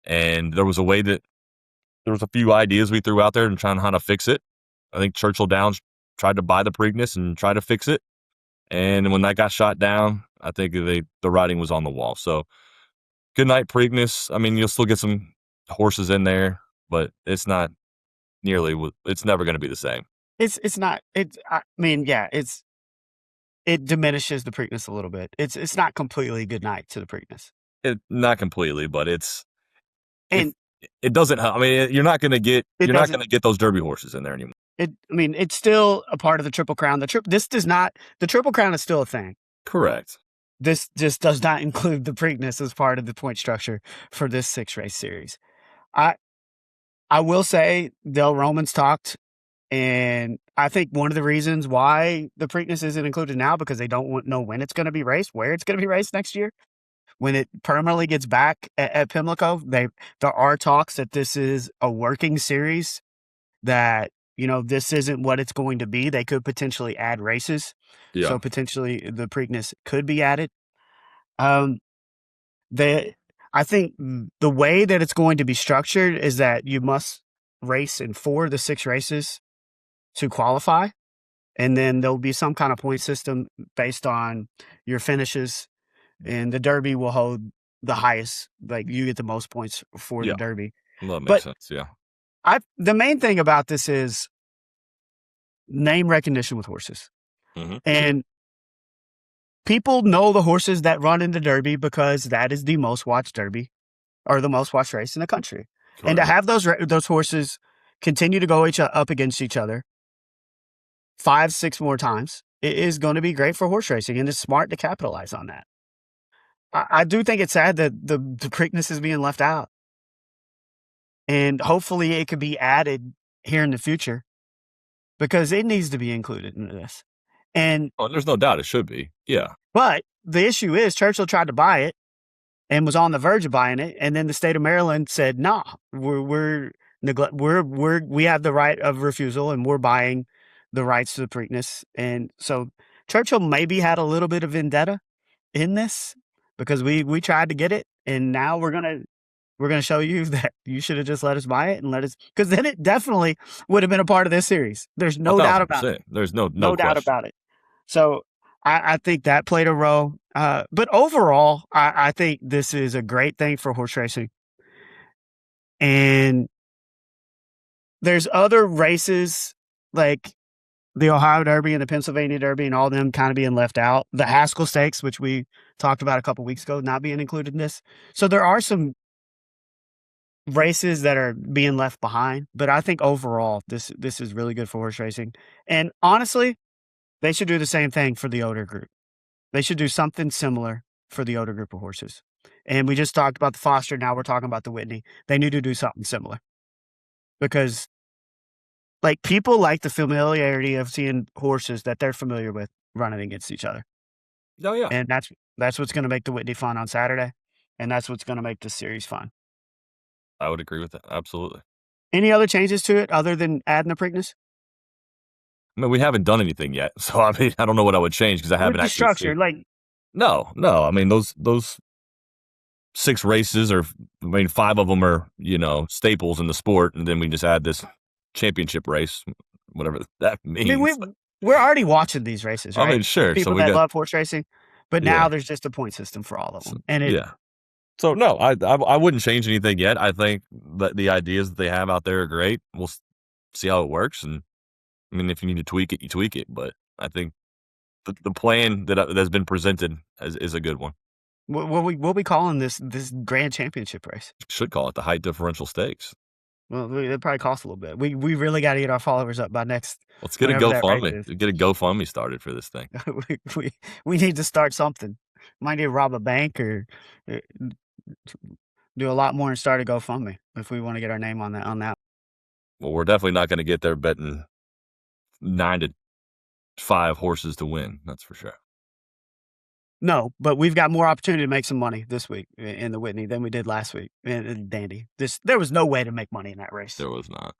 And there was a few ideas we threw out there and trying how to fix it. I think Churchill Downs tried to buy the Preakness and try to fix it. And when that got shot down, I think the writing was on the wall. So good night, Preakness. I mean, you'll still get some horses in there, but it's not it's never going to be the same. It's not. I mean, yeah, it's it diminishes the Preakness a little bit. It's not completely good night to the Preakness. Not completely, but if And it doesn't. I mean, it you're not doesn't gonna get those Derby horses in there anymore. I mean, it's still a part of the Triple Crown. This does not the Triple Crown is still a thing. Correct. This just does not include the Preakness as part of the point structure for this 6-race series. I I will say Del Romans talked, and I think one of the reasons why the Preakness isn't included now because they don't know when it's going to be raced, where it's going to be raced next year. When it permanently gets back at Pimlico, there are talks that this is a working series, that this isn't what it's going to be. They could potentially add races, so Yeah. potentially the Preakness could be added. Um, they, I think the way that it's going to be structured is that you must race in 4 of the 6 races to qualify, and then there'll be some kind of point system based on your finishes, and the Derby will hold the highest. Like, you get the most points for the Yeah. Derby. Well, that makes But sense. Yeah. the main thing about this is name recognition with horses. Hmm. And people know the horses that run in the Derby because that is the most watched Derby, or the most watched race in the country. And to Correct. have those horses continue to go up against each other 5, 6 more times, it is going to be great for horse racing, and it's smart to capitalize on that. I do think it's sad that the Preakness is being left out, and hopefully it could be added here in the future because it needs to be included in this. And Oh, there's no doubt it should be. Yeah. but the issue is Churchill tried to buy it and was on the verge of buying it, and then the state of Maryland said, "Nah, we have the right of refusal, and we're buying the rights to the Preakness." And so Churchill maybe had a little bit of vendetta in this because we tried to get it, and now we're gonna show you that you should have just let us buy it and let us, because then it definitely would have been a part of this series. There's A no doubt thousand about it. percent. There's no No doubt question. about it. So I think that played a role. But overall, I think this is a great thing for horse racing. And there's other races like the Ohio Derby and the Pennsylvania Derby and all them kind of being left out. The Haskell Stakes, which we talked about a couple weeks ago, not being included in this. So there are some races that are being left behind. But I think overall, this is really good for horse racing. And honestly, they should do the same thing for the older group. They should do something similar for the older group of horses. And we just talked about the Foster. Now we're talking about the Whitney. They need to do something similar because, like, people like the familiarity of seeing horses that they're familiar with running against each other. Oh yeah. And that's what's going to make the Whitney fun on Saturday. And that's what's going to make this series fun. I would agree with that. Absolutely. Any other changes to it other than adding the Preakness? I mean, we haven't done anything yet, so I mean, I don't know what I would change because I With haven't the actually seen. structure, like, No. I mean, those 6 races are. I mean, 5 of them are staples in the sport, and then we just add this championship race, whatever that I mean, means. we're already watching these races, I mean, right? sure. So People we that got love horse racing, but yeah. now there's just a point system for all of them, and Yeah. So no, I wouldn't change anything yet. I think that the ideas that they have out there are great. We'll see how it works, and I mean, if you need to tweak it, you tweak it. But I think the plan that's been presented is a good one. What we calling this grand championship race? Should call it the height differential stakes. Well, it probably costs a little bit. We really got to get our followers up by next Let's get a whenever that race GoFundMe. is. Get a GoFundMe started for this thing. we, we we need to start something. Might need to rob a bank or uh, do a lot more and start a GoFundMe if we want to get our name on that. Well, we're definitely not going to get there betting 9-5 horses to win. That's for sure. No, but we've got more opportunity to make some money this week in the Whitney than we did last week in Dandy. There was no way to make money in that race. There was not.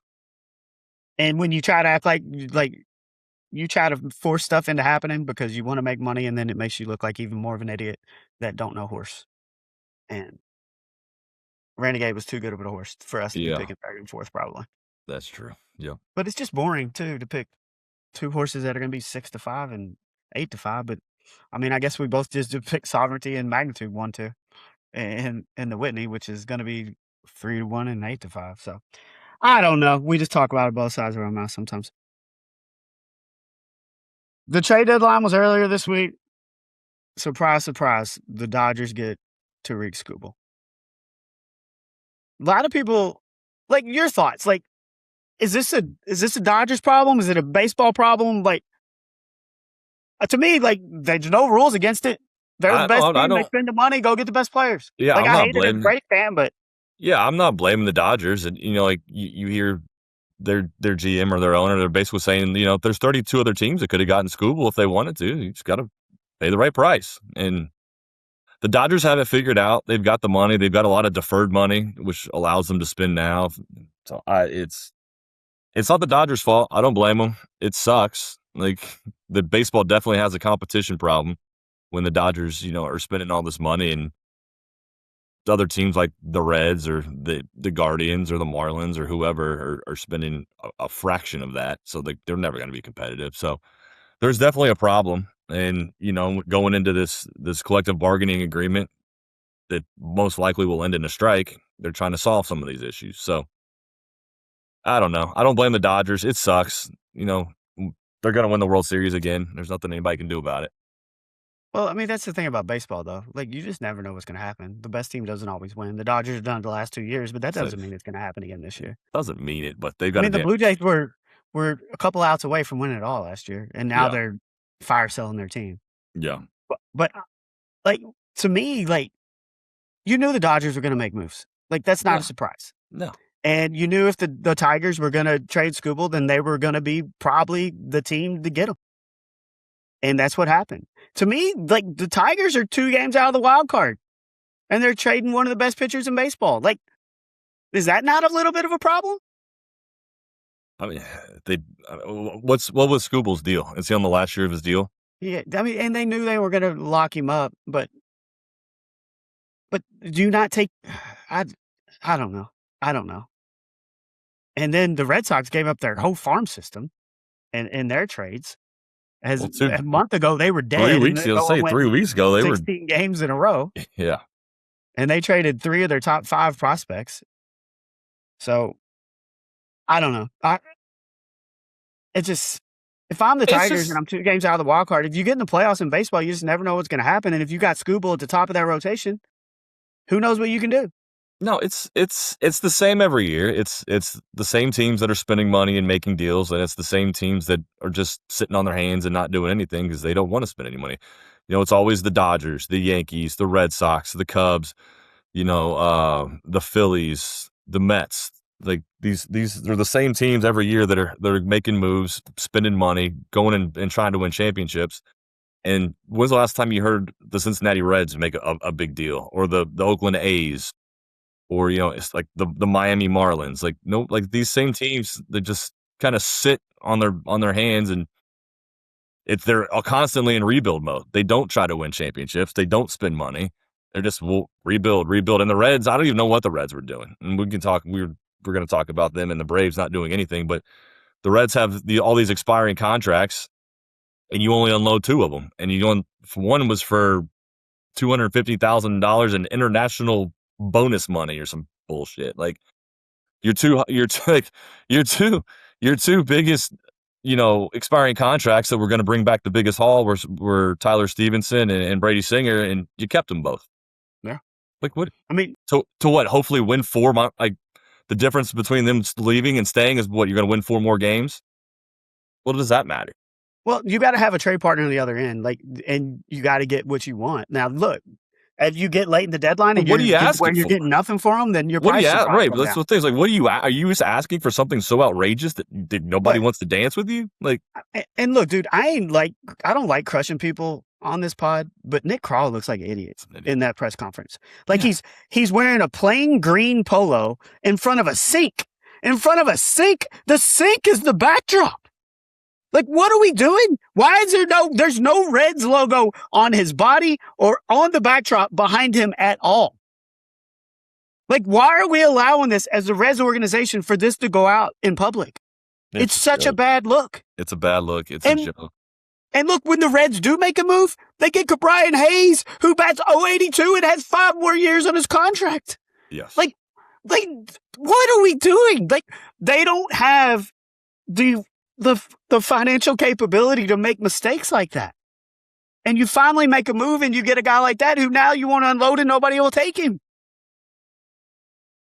And when you try to act like you try to force stuff into happening because you want to make money, and then it makes you look like even more of an idiot that don't know horse. And Renegade was too good of a horse for us to be Yeah, picking back and forth, probably. that's true. Yeah. But it's just boring too to pick 2 horses that are going to be 6-5 and 8-5. But I mean, I guess we both just did pick Sovereignty and Magnitude 1-2 in the Whitney, which is going to be 3-1 and 8-5. So I don't know. We just talk about it both sides of our mouth sometimes. The trade deadline was earlier this week. Surprise, surprise. The Dodgers get Tarik Skubal. A lot of people, like, your thoughts. Like, is this a Dodgers problem? Is it a baseball problem? Like, to me, like, there's no rules against it. They're the best team. They spend the money. Go get the best players. Yeah, like, I'm I not hate it as a great fan, but yeah, I'm not blaming the Dodgers. And like you hear their GM or their owner, they're basically saying, if there's 32 other teams that could have gotten Skubal if they wanted to, you just got to pay the right price. And the Dodgers have it figured out. They've got the money. They've got a lot of deferred money, which allows them to spend now. So it's not the Dodgers' fault. I don't blame them. It sucks. Like, the baseball definitely has a competition problem when the Dodgers, are spending all this money, and other teams like the Reds or the Guardians or the Marlins or whoever are spending a fraction of that. So they're never going to be competitive. So there's definitely a problem. And, going into this collective bargaining agreement that most likely will end in a strike, they're trying to solve some of these issues. So I don't know. I don't blame the Dodgers. It sucks. They're going to win the World Series again. There's nothing anybody can do about it. Well, I mean, that's the thing about baseball, though. Like, you just never know what's going to happen. The best team doesn't always win. The Dodgers have done it the last 2 years, but that doesn't mean it's going to happen again this year. Doesn't mean it, but they've got. I mean, the Blue Jays were a couple outs away from winning it all last year, and now they're fire selling their team. Yeah, but like, to me, like, you knew the Dodgers were going to make moves. Like, that's not a surprise. No. And you knew if the Tigers were going to trade Skubal, then they were going to be probably the team to get him. And that's what happened. To me, like, the Tigers are 2 games out of the wild card, and they're trading one of the best pitchers in baseball. Like, is that not a little bit of a problem? I mean, what was Skubal's deal? Is he on the last year of his deal? Yeah, I mean, and they knew they were going to lock him up, but do you not take? I don't know. I don't know. And then the Red Sox gave up their whole farm system in their trades. A month ago, they were dead. 3 weeks ago, 3 weeks ago, they 16 games in a row. Yeah. And they traded 3 of their top 5 prospects. So, I don't know. If I'm the Tigers and I'm 2 games out of the wild card, if you get in the playoffs in baseball, you just never know what's going to happen. And if you got Skubal at the top of that rotation, who knows what you can do? No, it's the same every year. It's the same teams that are spending money and making deals, and it's the same teams that are just sitting on their hands and not doing anything because they don't want to spend any money. It's always the Dodgers, the Yankees, the Red Sox, the Cubs, the Phillies, the Mets. Like, these are the same teams every year that are making moves, spending money, going and trying to win championships. And when's the last time you heard the Cincinnati Reds make a big deal, or the Oakland A's? Or, it's like the Miami Marlins, like these same teams that just kind of sit on their hands, and they're constantly in rebuild mode. They don't try to win championships. They don't spend money. They're just rebuild. And the Reds, I don't even know what the Reds were doing. And we can talk. We're going to talk about them and the Braves not doing anything. But the Reds have all these expiring contracts, and you only unload 2 of them. And one was for $250,000 in international bonus money or some bullshit. Like, your two biggest, expiring contracts that were going to bring back the biggest haul were Tyler Stevenson and Brady Singer, and you kept them both. Yeah. Like, what? I mean, to what? Hopefully win 4. Like, the difference between them leaving and staying is what? You're going to win 4 more games? What does that matter? Well, you got to have a trade partner on the other end, and you got to get what you want. Now, look, if you get late in the deadline and you're getting nothing for them, then you're probably right. But that's the thing. Like, are you just asking for something so outrageous that nobody wants to dance with you? Like, and look, dude, I don't like crushing people on this pod, but Nick Krall looks like an idiot in that press conference. Like, he's wearing a plain green polo in front of a sink. In front of a sink, the sink is the backdrop. Like, what are we doing? Why is there's no Reds logo on his body or on the backdrop behind him at all? Like, why are we allowing this as a Reds organization for this to go out in public? It's such a bad look. It's a bad look. It's a joke. And look, when the Reds do make a move, they get Brian Hayes, who bats .082 and has 5 more years on his contract. Yes. Like, what are we doing? Like, they don't have the the financial capability to make mistakes like that. And you finally make a move and you get a guy like that who now you want to unload and nobody will take him.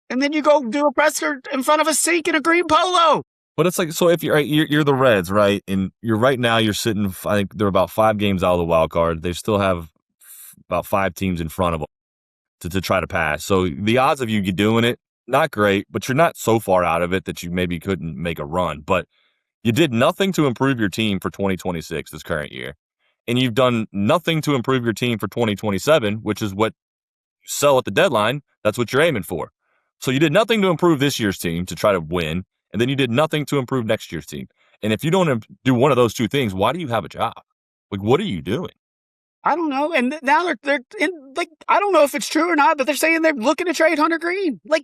And then you go do a presser in front of a sink in a green polo. But it's like, so if you're the Reds, right? And right now you're sitting, I think they're about 5 games out of the wild card. They still have about 5 teams in front of them to try to pass. So the odds of you doing it, not great, but you're not so far out of it that you maybe couldn't make a run. But you did nothing to improve your team for 2026 this current year. And you've done nothing to improve your team for 2027, which is what you sell at the deadline. That's what you're aiming for. So you did nothing to improve this year's team to try to win, and then you did nothing to improve next year's team. And if you don't do one of those two things, why do you have a job? Like, what are you doing? I don't know. And now they're in, like, I don't know if it's true or not, but they're saying they're looking to trade Hunter Green. Like,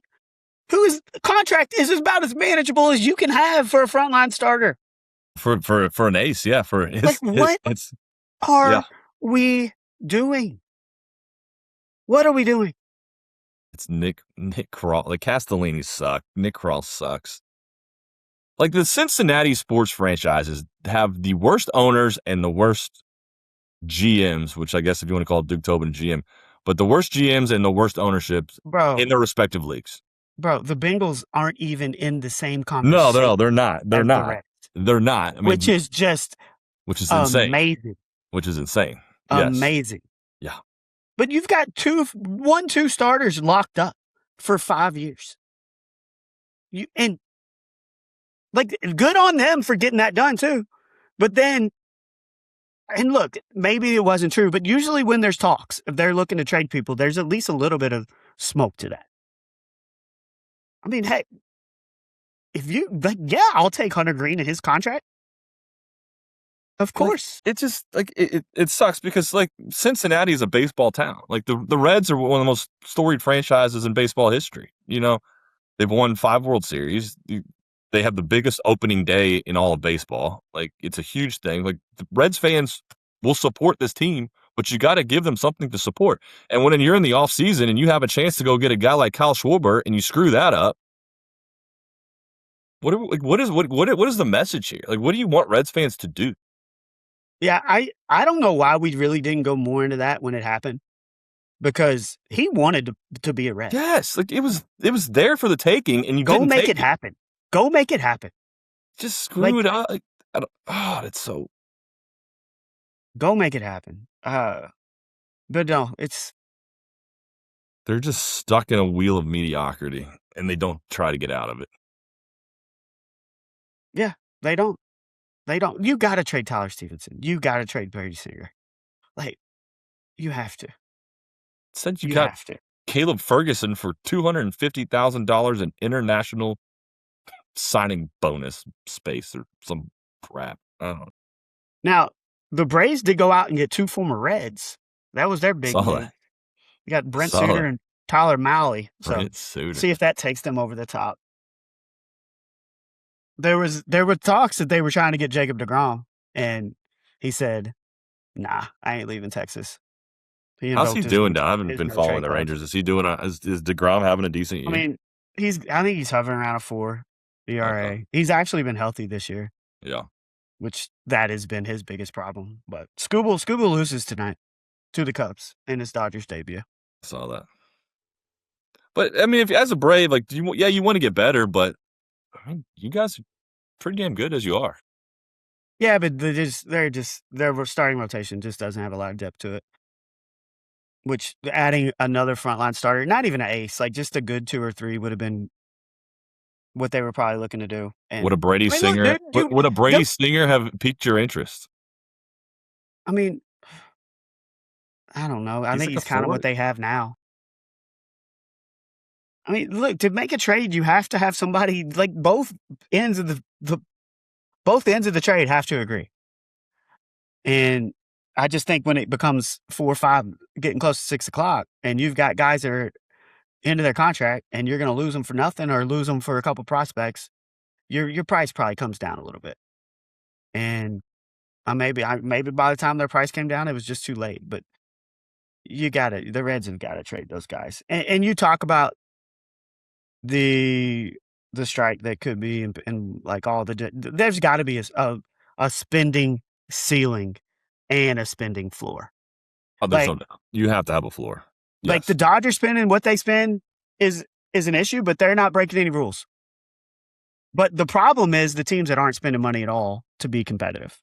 whose contract is about as manageable as you can have for a frontline starter? For an ace, yeah. What are we doing? What are we doing? It's Nick Krall. Like, Castellini suck. Nick Krall sucks. Like, the Cincinnati sports franchises have the worst owners and the worst GMs, which I guess if you want to call Duke Tobin GM, but the worst GMs and the worst ownerships in their respective leagues. Bro, the Bengals aren't even in the same conversation. No, they're not. They're not. They're not. I mean, which is insane. Amazing. Which is insane. Amazing. Yes. Yeah. But you've got 2 starters locked up for 5 years. And good on them for getting that done too. But then, and look, maybe it wasn't true, but usually when there's talks, if they're looking to trade people, there's at least a little bit of smoke to that. I mean, hey, if you I'll take Hunter Green and his contract. Of course. It just it sucks because Cincinnati is a baseball town. Like the Reds are one of the most storied franchises in baseball history. You know, they've won 5 World Series. They have the biggest opening day in all of baseball. Like, it's a huge thing. Like, the Reds fans will support this team, but you got to give them something to support. And when you're in the off season and you have a chance to go get a guy like Kyle Schwarber and you screw that up, what is the message here? Like, what do you want Reds fans to do? Yeah, I don't know why we really didn't go more into that when it happened, because he wanted to be a Red. Yes, like it was there for the taking, and you go make it happen. Go make it happen. Just screw it up. It's so. Go make it happen. But no, they're just stuck in a wheel of mediocrity, and they don't try to get out of it. Yeah, they don't. You got to trade Tyler Stevenson. You got to trade Brady Singer. Like, you have to. Since you got Caleb Ferguson for $250,000 in international signing bonus space or some crap. I don't know. Now, the Braves did go out and get 2 former Reds. That was their big move. You got Brent Suter and Tyler Mahle. So see if that takes them over the top. There were talks that they were trying to get Jacob deGrom, and he said, "Nah, I ain't leaving Texas." How's he doing now? I haven't been following the Rangers. Is he doing? Is deGrom having a decent year? I mean, I think he's hovering around a 4 ERA. He's actually been healthy this year. Yeah, which that has been his biggest problem. But Skubal loses tonight to the Cubs in his Dodgers debut. I saw that. But I mean, if as a Brave, you want to get better, but I mean, you guys are pretty damn good as you are. Yeah, but their starting rotation just doesn't have a lot of depth to it. Which adding another frontline starter, not even an ace, just a good 2 or 3 would have been what they were probably looking to do. And would a Brady Singer Singer have piqued your interest? I mean, I don't know. I think he's kind of what they have now. I mean, look, to make a trade, you have to have somebody both ends of the trade have to agree. And I just think when it becomes 4 or 5, getting close to 6 o'clock, and you've got guys that are into their contract, and you're going to lose them for nothing or lose them for a couple prospects, your price probably comes down a little bit. And maybe by the time their price came down, it was just too late. But the Reds have got to trade those guys. And you talk about the the strike that could be and like all there's got to be a spending ceiling and a spending floor. Oh, there's Like no doubt. You have to have a floor. like the Yes. Dodgers spending what they spend is an issue, but they're not breaking any rules. But the problem is the teams that aren't spending money at all to be competitive.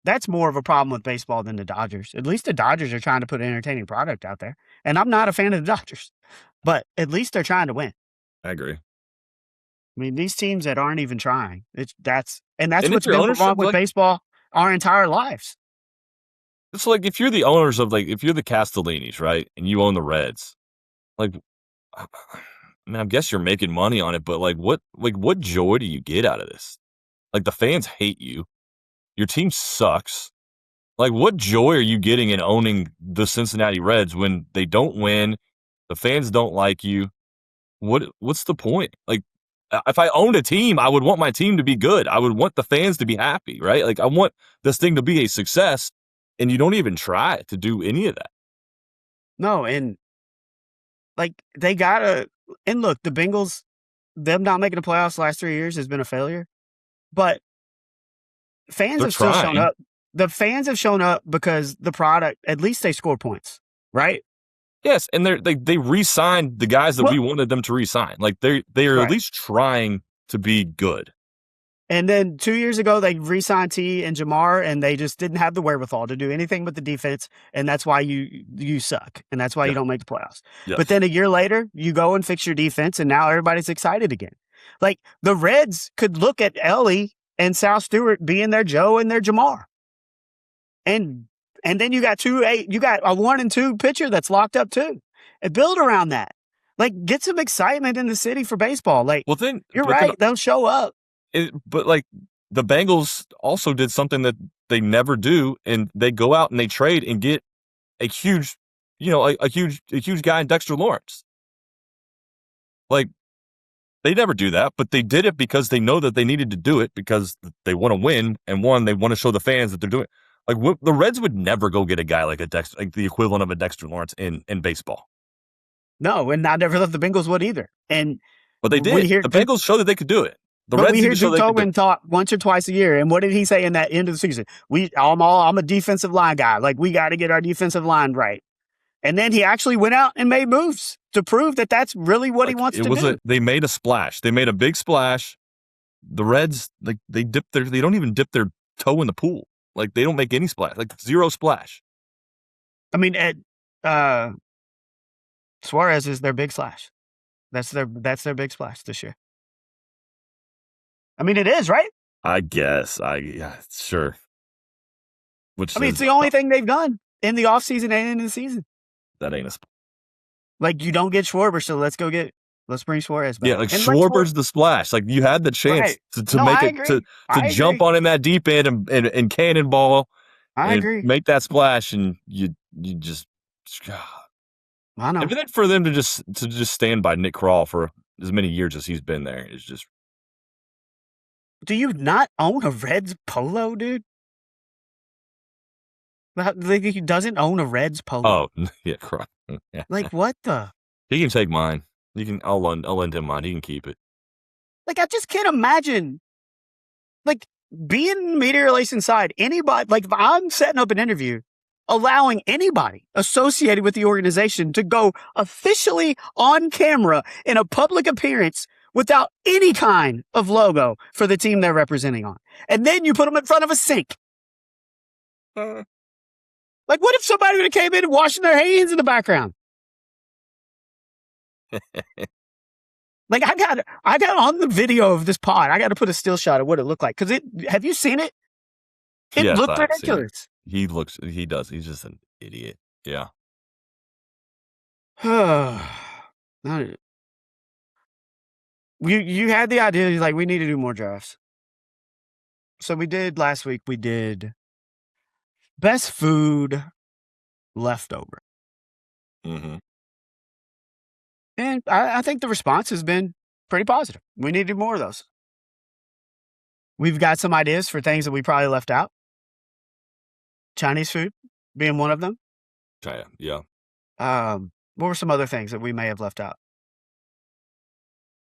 That's more of a problem with baseball than the Dodgers. At least the Dodgers are trying to put an entertaining product out there. And I'm not a fan of the Dodgers, but at least they're trying to win. I agree. I mean, these teams that aren't even trying, that's And if what's your been ownership, wrong with like, baseball our entire lives. it's like if you're the owners of, like, if you're the Castellinis, right, and you own the Reds, like, I mean, I guess you're making money on it, but what joy do you get out of this? Like, the fans hate you. Your team sucks. Like, what joy are you getting in owning the Cincinnati Reds when they don't win? The fans don't like you. What's the point? Like, if I owned a team, I would want my team to be good. I would want the fans to be happy, right? Like, I want this thing to be a success, and you don't even try to do any of that. No, and like they gotta and look, the Bengals, them not making the playoffs the last 3 years has been a failure. But fans They're have still shown trying. up. The fans have shown up because the product, at least they score points, right? Yes, and they re-signed the guys that we wanted them to re-sign. Like, they are at least trying to be good. And then 2 years ago, they re-signed T and Jamar, and they just didn't have the wherewithal to do anything but the defense, and that's why you suck, and that's why you don't make the playoffs. Yes. But then a year later, you go and fix your defense, and now everybody's excited again. Like, the Reds could look at Ellie and Sal Stewart being their Joe and their Jamar. And then you got a 1 and 2 pitcher that's locked up too. And build around that. Like, get some excitement in the city for baseball. Like, you're right, they'll show up. But like the Bengals also did something that they never do, and they go out and they trade and get a huge, a huge guy in Dexter Lawrence. Like, they never do that, but they did it because they know that they needed to do it because they want to win, and they want to show the fans that they're doing it. Like, the Reds would never go get a guy like like the equivalent of a Dexter Lawrence in baseball. No, and I never thought the Bengals would either. But they did. The Bengals showed that they could do it. But we hear Duke Tobin talk once or twice a year, and what did he say in that end of the season? I'm a defensive line guy. Like, we got to get our defensive line right. And then he actually went out and made moves to prove that that's really what he wants to do. They made a splash. They made a big splash. The Reds, like, they don't even dip their toe in the pool. Like, they don't make any splash. Like, zero splash. I mean, Suarez is their big splash. That's their big splash this year. I mean, it is, right? I guess. Sure. It's the only thing they've done in the offseason and in the season. That ain't a splash. Like, you don't get Schwarber, so let's bring Suarez back. Yeah, like, Schwarber's the splash. Like, you had the chance to make it, to jump on in that deep end and cannonball. I agree. Make that splash, and you just. I know. Everything for them to just stand by Nick Krall for as many years as he's been there is just. Do you not own a Reds polo, dude? Like, he doesn't own a Reds polo. Oh, yeah, Krall. Yeah. Like, what the? He can take mine. I'll lend him mine. He can keep it. Like, I just can't imagine. Like, being media relations side, anybody. Like, if I'm setting up an interview, allowing anybody associated with the organization to go officially on camera in a public appearance without any kind of logo for the team they're representing on. And then you put them in front of a sink. Like, what if somebody would have came in and washing their hands in the background? Like, I got on the video of this pod, I got to put a still shot of what it looked like. Because have you seen it? It looked ridiculous. He does. He's just an idiot. Yeah. You had the idea, like, we need to do more drafts. So last week, we did best food leftover. Mm-hmm. And I think the response has been pretty positive. We need to do more of those. We've got some ideas for things that we probably left out. Chinese food being one of them. Yeah. What were some other things that we may have left out?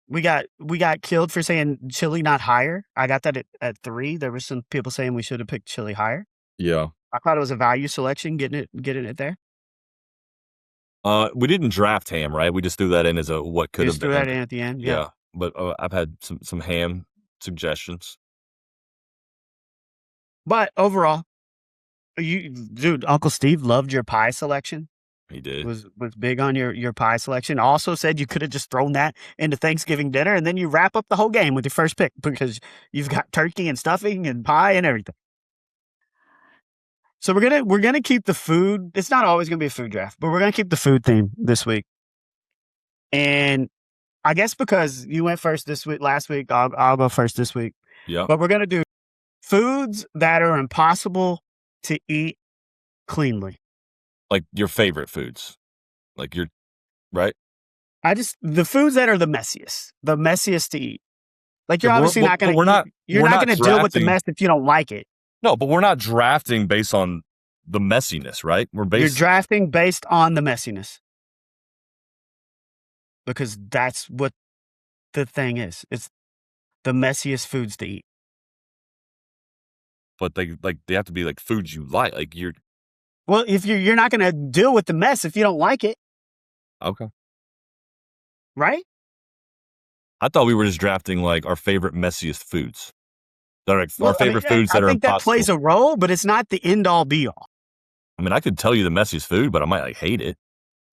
We got killed for saying chili not higher. I got that at 3. There were some people saying we should have picked chili higher. Yeah. I thought it was a value selection getting it there. We didn't draft ham, right? We just threw that in as a what could have Just threw been. that in at the end. Yeah, but I've had some ham suggestions. But overall, dude, Uncle Steve loved your pie selection. He did. Was big on your pie selection. Also said you could have just thrown that into Thanksgiving dinner and then you wrap up the whole game with your first pick because you've got turkey and stuffing and pie and everything. So we're gonna keep the food. It's not always gonna be a food draft, but we're gonna keep the food theme this week. And I guess because you went first last week, I'll go first this week. Yeah. But we're gonna do foods that are impossible to eat cleanly. Like your favorite foods, like your right. The foods that are the messiest to eat. Like you're obviously not gonna. You're not gonna deal with the mess if you don't like it. No, but we're not drafting based on the messiness, right? You're drafting based on the messiness. Because that's what the thing is. It's the messiest foods to eat. But they have to be like foods you like. Like Well, if you're not gonna deal with the mess if you don't like it. Okay. Right? I thought we were just drafting like our favorite messiest foods. Our favorite foods that are impossible. I think that plays a role, but it's not the end all be all. I mean, I could tell you the messiest food, but I might like hate it.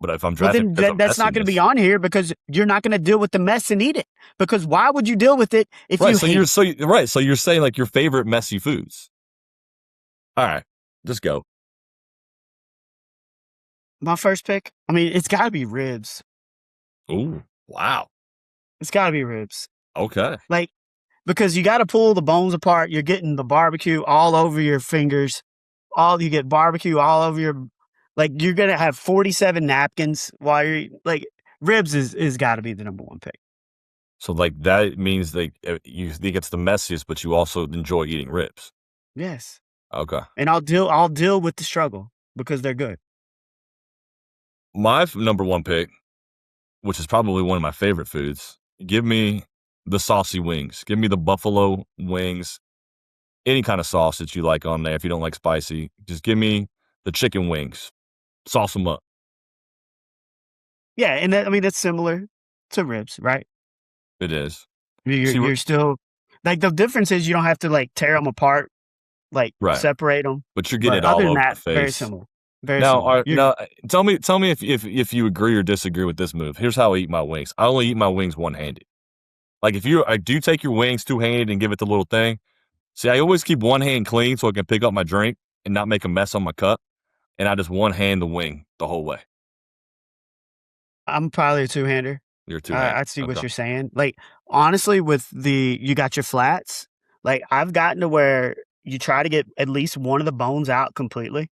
But if I'm drafting, then that's not going to be on here because you're not going to deal with the mess and eat it. Because why would you deal with it if you hate it? So you're saying like your favorite messy foods. All right, just go. My first pick. I mean, it's got to be ribs. Ooh, wow. It's got to be ribs. Okay. Like, because you got to pull the bones apart. You're getting the barbecue all over your fingers. You get barbecue all over your, like you're going to have 47 napkins while you're like, ribs is got to be the number 1 pick. So like that means like you think it's the messiest, but you also enjoy eating ribs. Yes. Okay. And I'll deal with the struggle because they're good. My number 1 pick, which is probably one of my favorite foods, give me the saucy wings. Give me the buffalo wings. Any kind of sauce that you like on there. If you don't like spicy, just give me the chicken wings. Sauce them up. Yeah, and that's similar to ribs, right? It is. You're still like the difference is you don't have to like tear them apart, like separate them. But you're getting it all over the face. Very similar. Very similar. Now, tell me if you agree or disagree with this move. Here's how I eat my wings. I only eat my wings one-handed. Like I do take your wings two-handed and give it the little thing. See, I always keep one hand clean so I can pick up my drink and not make a mess on my cup. And I just one-hand the wing the whole way. I'm probably a two-hander. You're a two-hander. I see what you're saying. Like, honestly, you got your flats. Like, I've gotten to where you try to get at least one of the bones out completely.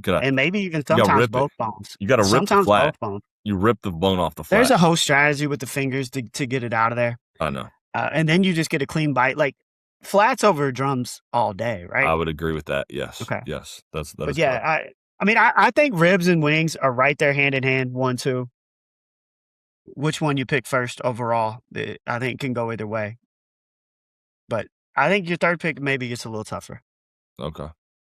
And maybe even sometimes both bones. You got to rip the flat. Both bones. You rip the bone off the flat. There's a whole strategy with the fingers to get it out of there. I know. And then you just get a clean bite. Like, flats over drums all day, right? I would agree with that. Yes. Okay. Yes. That but is yeah, correct. I think ribs and wings are right there hand in hand, 1, 2. Which one you pick first overall, I think can go either way. But I think your third pick maybe gets a little tougher. Okay.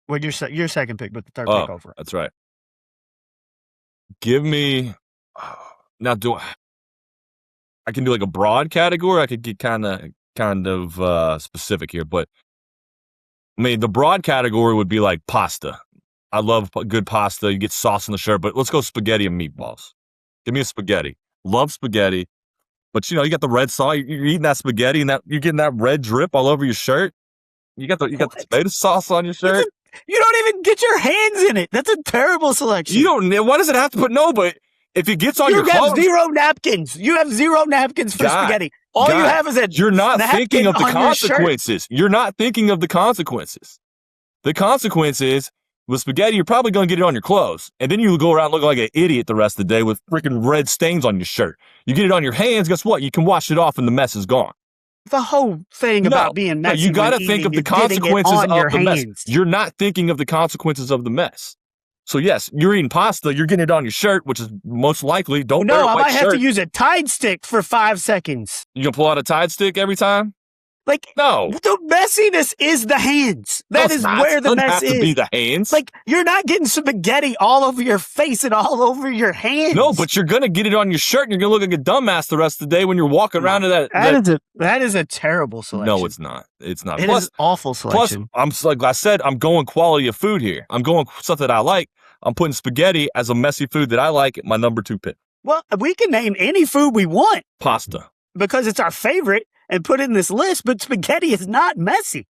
Well, your second pick, but the third pick overall. That's right. Give me now. I can do like a broad category. I could get kind of specific here, but I mean the broad category would be like pasta. I love good pasta. You get sauce in the shirt, but let's go spaghetti and meatballs. Give me a spaghetti. Love spaghetti, but you got the red sauce. You're eating that spaghetti, and you're getting that red drip all over your shirt. You got the tomato sauce on your shirt. You don't even get your hands in it. That's a terrible selection. You don't. Why does it have to put no? But if it gets on your clothes, you have 0 napkins. You have 0 napkins for spaghetti. All you have is you're not thinking of the consequences. You're not thinking of the consequences. The consequence is with spaghetti, you're probably going to get it on your clothes. And then you go around looking like an idiot the rest of the day with freaking red stains on your shirt. You get it on your hands, guess what? You can wash it off and the mess is gone. The whole thing about being messy. You got to think of the consequences of the mess. You're not thinking of the consequences of the mess. So yes, you're eating pasta. You're getting it on your shirt, which is most likely. Don't wear a I white might have shirt. to use a Tide stick for 5 seconds. You gonna pull out a Tide stick every time? Like, No. the messiness is the hands. That is where the mess is. It doesn't have to be the hands. Like, you're not getting spaghetti all over your face and all over your hands. No, but you're gonna get it on your shirt, and you're gonna look like a dumbass the rest of the day when you're walking around to that. That is a terrible selection. No, it's not. It's not. It is awful selection. Plus, like I said, I'm going quality of food here. I'm going stuff that I like. I'm putting spaghetti as a messy food that I like at my number 2 pick. Well, we can name any food we want. Pasta. Because it's our favorite and put it in this list, but spaghetti is not messy.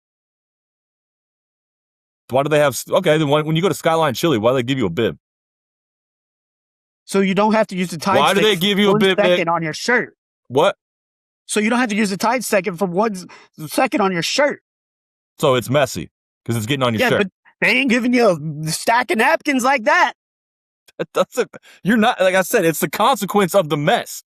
Why do they have... Okay, then when you go to Skyline Chili, why do they give you a bib? So you don't have to use the Tide Why stick do they give you a bib on your shirt? What? So you don't have to use the Tide stick for 1 second on your shirt. So it's messy because it's getting on your shirt. Yeah, but they ain't giving you a stack of napkins like that. You're not... Like I said, it's the consequence of the mess.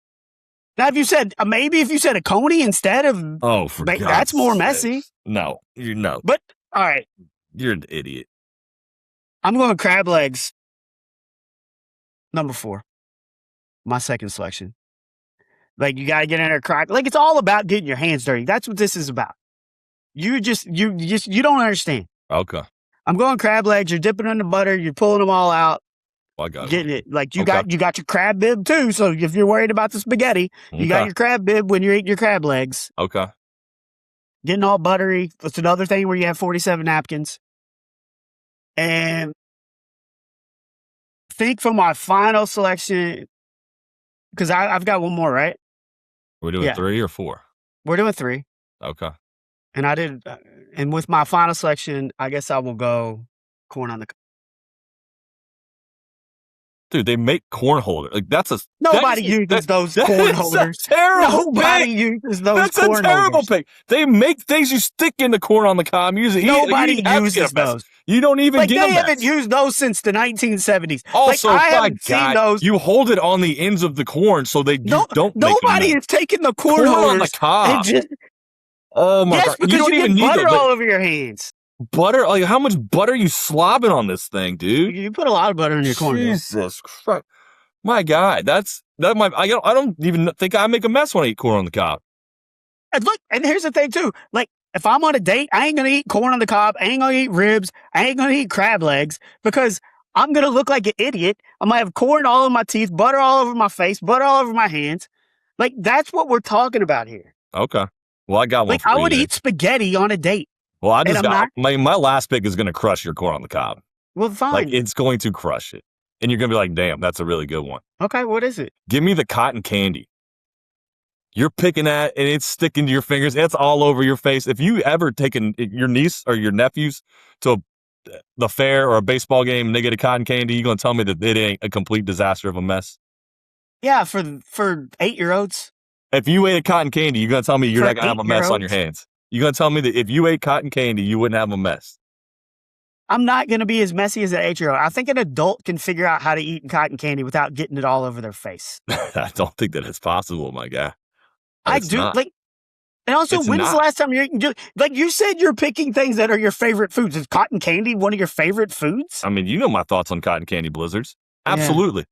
Now, if you said a coney instead of that's more messy. No, no. But all right, you're an idiot. I'm going crab legs. Number 4, my second selection. Like you gotta get in there, crack. Like it's all about getting your hands dirty. That's what this is about. You don't understand. Okay. I'm going crab legs. You're dipping in the butter. You're pulling them all out. Well, I got getting it. Like you got your crab bib too. So if you're worried about the spaghetti, you got your crab bib when you're eating your crab legs. Okay. Getting all buttery. That's another thing where you have 47 napkins. And I think for my final selection, because I've got one more, right? We're doing 3 or 4? We're doing 3. Okay. And and with my final selection, I guess I will go corn on the cob. Dude, they make corn holders. Like nobody uses those corn holders. Nobody uses those corn holders. That's a terrible pick. They make things you stick in the corn on the cob. Nobody uses those. You don't even get them. They haven't used those since the 1970s. Also, I haven't seen those. You hold it on the ends of the corn so they don't. Nobody is taking the corn holders on the cob. Oh my god! Because you don't even need butter all over your hands. Butter? Like how much butter are you slobbing on this thing, dude? You put a lot of butter in your corn. Jesus Christ! My God, I don't even think I make a mess when I eat corn on the cob. And look, and here's the thing too. Like if I'm on a date, I ain't gonna eat corn on the cob. I ain't gonna eat ribs. I ain't gonna eat crab legs because I'm gonna look like an idiot. I'm gonna have corn all in my teeth, butter all over my face, butter all over my hands. Like that's what we're talking about here. Okay. Well, I got one. Like I would eat spaghetti on a date. Well, I just got my last pick is going to crush your corn on the cob. Well, fine. Like it's going to crush it, and you're going to be like, "Damn, that's a really good one." Okay, what is it? Give me the cotton candy. You're picking that, and it's sticking to your fingers. It's all over your face. If you ever taken your niece or your nephews to the fair or a baseball game and they get a cotton candy, you're going to tell me that it ain't a complete disaster of a mess? Yeah, for 8-year-olds. If you ate a cotton candy, you're going to tell me you're not going to have a mess on your hands. You're going to tell me that if you ate cotton candy, you wouldn't have a mess. I'm not going to be as messy as an 8-year-old. I think an adult can figure out how to eat cotton candy without getting it all over their face. I don't think that it's possible, my guy. I do. Like, and also, when's the last time you're eating? Like you said, you're picking things that are your favorite foods. Is cotton candy one of your favorite foods? I mean, you know my thoughts on cotton candy blizzards. Absolutely.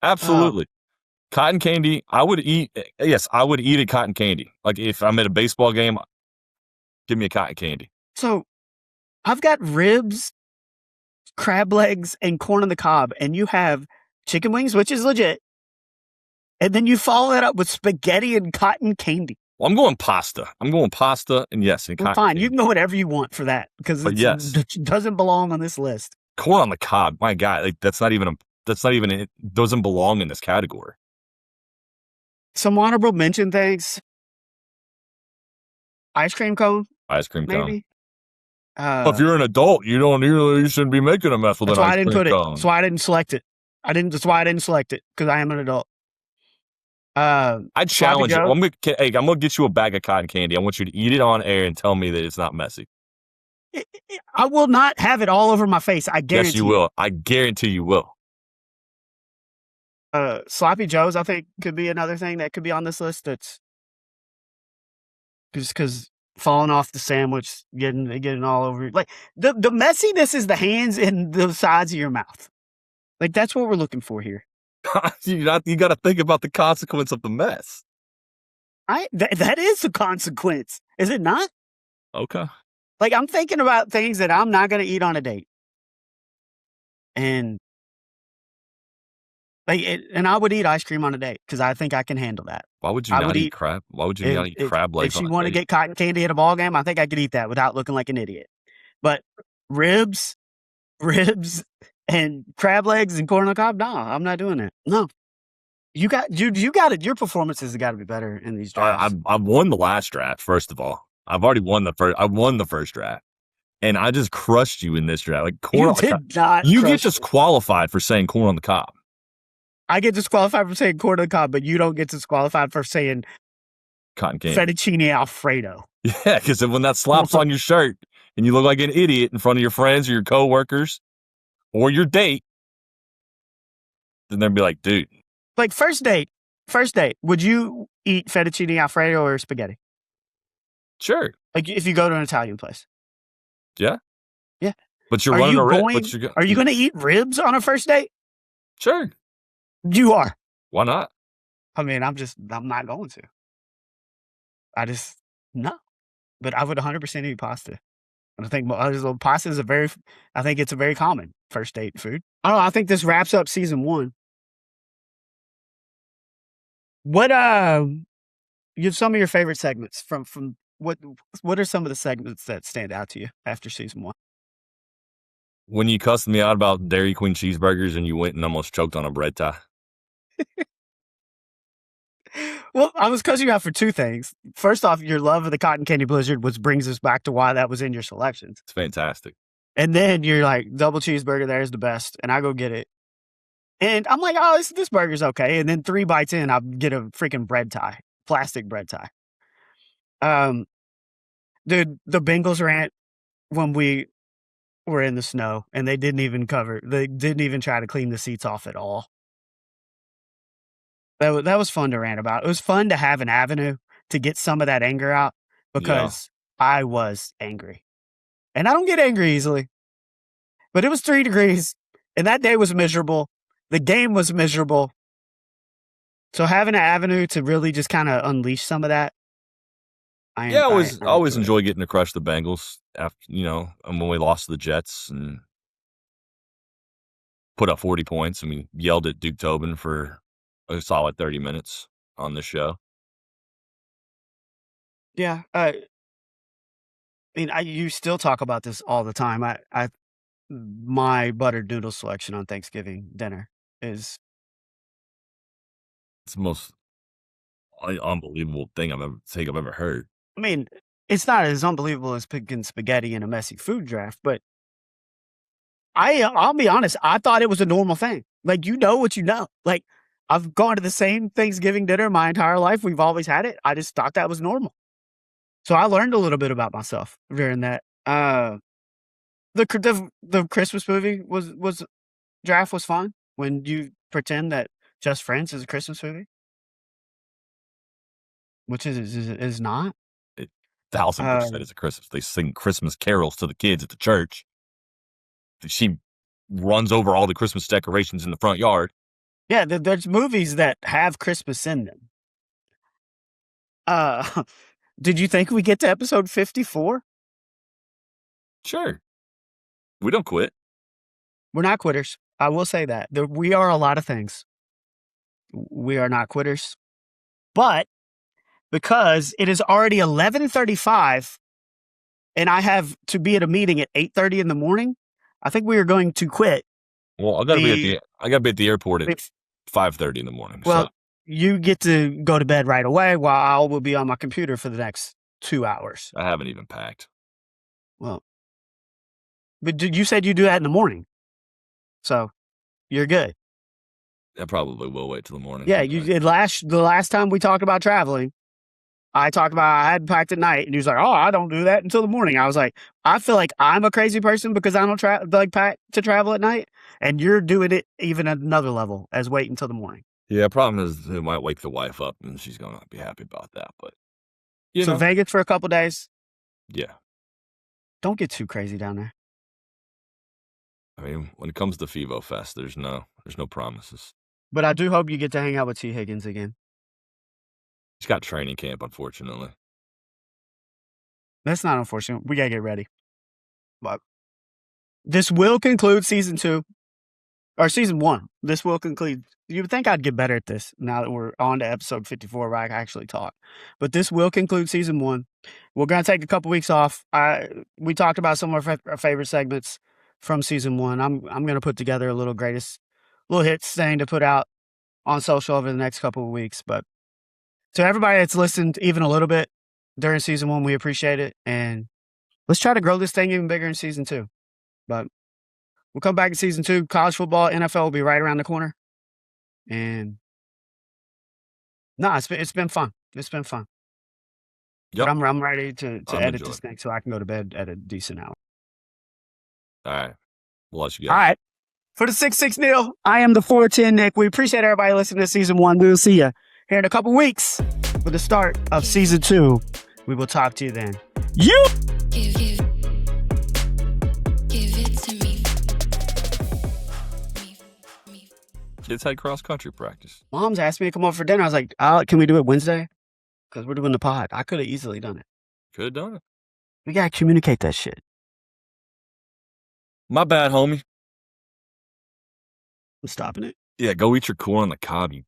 Yeah. Absolutely. Cotton candy, I would eat. Yes, I would eat a cotton candy. Like if I'm at a baseball game, give me a cotton candy. So I've got ribs, crab legs, and corn on the cob, and you have chicken wings, which is legit. And then you follow that up with spaghetti and cotton candy. Well, I'm going pasta. And yes, and cotton fine. candy. You can go whatever you want for that because it doesn't belong on this list. Corn on the cob, my God, like it doesn't belong in this category. Some honorable mention things. Ice cream cone. Ice cream maybe. Cone. If you're an adult, you shouldn't be making a mess with an ice cream cone. That's why I didn't select it. That's why I didn't select it because I am an adult. I challenge you. I'm gonna get you a bag of cotton candy. I want you to eat it on air and tell me that it's not messy. I will not have it all over my face. I guarantee. Yes, you will. I guarantee you will. Sloppy Joes, I think, could be another thing that could be on this list. That's just because falling off the sandwich, getting all over. Like the messiness is the hands and the sides of your mouth. Like, that's what we're looking for here. You got to think about the consequence of the mess. That is the consequence, is it not? Okay. Like, I'm thinking about things that I'm not gonna eat on a date. And, and I would eat ice cream on a date because I think I can handle that. Why would you I not would eat eat crab? Why would you if not eat crab legs on she a wanna date? get cotton candy at a ball game, I think I could eat that without looking like an idiot. But ribs ribs and crab legs and corn on the cob, no, I'm not doing that. No. You got it. Your performances have gotta be better in these drafts. I won the last draft. First of all, I've already won the first. I won the first draft, and I just crushed you in this draft. Like corn You on the cob. did not You get crush me. disqualified for saying corn on the cob. I get disqualified for saying corn on the cob, but you don't get disqualified for saying Cotton candy. fettuccine Alfredo. Yeah, because when that slaps on your shirt and you look like an idiot in front of your friends or your coworkers or your date, then they'll be like, dude. Like first date, would you eat fettuccine Alfredo or spaghetti? Sure. Like if you go to an Italian place. Yeah. Yeah. But you're Are running you a risk. going? Are you going to eat ribs on a first date? Sure. You are. Why not? I mean, I'm not going to. No. But I would 100% eat pasta. And I think pasta is I think it's a very common first date food. I don't know. I think this wraps up season 1. What you have some of your favorite segments from what are some of the segments that stand out to you after season 1? When you cussed me out about Dairy Queen cheeseburgers and you went and almost choked on a bread tie. Well, I was cussing you out for 2 things. First off, your love of the cotton candy blizzard, which brings us back to why that was in your selections. It's fantastic. And then you're like, double cheeseburger there is the best, and I go get it. And I'm like, oh, this burger's okay. And then 3 bites in, I get a freaking bread tie, plastic bread tie. The Bengals rant when we were in the snow, and they didn't even try to clean the seats off at all. That was fun to rant about. It was fun to have an avenue to get some of that anger out because I was angry. And I don't get angry easily. But it was 3 degrees, and that day was miserable. The game was miserable. So having an avenue to really just kind of unleash some of that. I always enjoy getting to crush the Bengals after, and when we lost to the Jets and put up 40 points and we yelled at Duke Tobin for a solid 30 minutes on the show. Yeah. You still talk about this all the time. My buttered noodle selection on Thanksgiving dinner is it's the most unbelievable thing I've ever heard. I mean, it's not as unbelievable as picking spaghetti in a messy food draft, but I'll be honest, I thought it was a normal thing. Like, you know what you know. Like, I've gone to the same Thanksgiving dinner my entire life. We've always had it. I just thought that was normal. So I learned a little bit about myself during that. The Christmas movie draft was fun when you pretend that Just Friends is a Christmas movie, which is not. 1,000% is a Christmas. They sing Christmas carols to the kids at the church. She runs over all the Christmas decorations in the front yard. Yeah, there's movies that have Christmas in them. Did you think we get to episode 54? Sure. We don't quit. We're not quitters. I will say that. We are a lot of things. We are not quitters. But because it is already 11:35 and I have to be at a meeting at 8:30 in the morning, I think we are going to quit. Well, I gotta be at the airport at 5:30 in the morning. Well, you get to go to bed right away while I will be on my computer for the next 2 hours. I haven't even packed. Well, but you said you do that in the morning, so you're good. I probably will wait till the morning. Yeah, the last time we talked about traveling, I talked about I hadn't packed at night, and he was like, "Oh, I don't do that until the morning." I was like, "I feel like I'm a crazy person because I don't pack to travel at night, and you're doing it even at another level as wait until the morning." Yeah, problem is it might wake the wife up, and she's gonna not be happy about that. But so Vegas for a couple days. Yeah, don't get too crazy down there. I mean, when it comes to FIVO Fest, there's no promises. But I do hope you get to hang out with T. Higgins again. He's got training camp, unfortunately. That's not unfortunate. We gotta get ready. But this will conclude season 2. Or season 1. This will conclude. You would think I'd get better at this now that we're on to episode 54 where I can actually talk. But this will conclude season 1. We're going to take a couple weeks off. We talked about some of our favorite segments from season 1. I'm going to put together a little hits thing to put out on social over the next couple of weeks. But to everybody that's listened even a little bit during season 1, we appreciate it. And let's try to grow this thing even bigger in season 2. But we'll come back in season 2. College football, NFL will be right around the corner. And no, it's been fun. It's been fun. Yep. But I'm ready to edit enjoying this thing so I can go to bed at a decent hour. All right. We'll let you go. All right. For the 6-6 Neil, I am the 410 Nick. We appreciate everybody listening to season 1. We will see you here in a couple weeks for the start of season 2. We will talk to you then. You. Give it to me. Kids had cross-country practice. Mom's asked me to come over for dinner. I was like, can we do it Wednesday? Because we're doing the pod. I could have easily done it. Could have done it. We got to communicate that shit. My bad, homie. I'm stopping it. Yeah, go eat your corn on the cob, you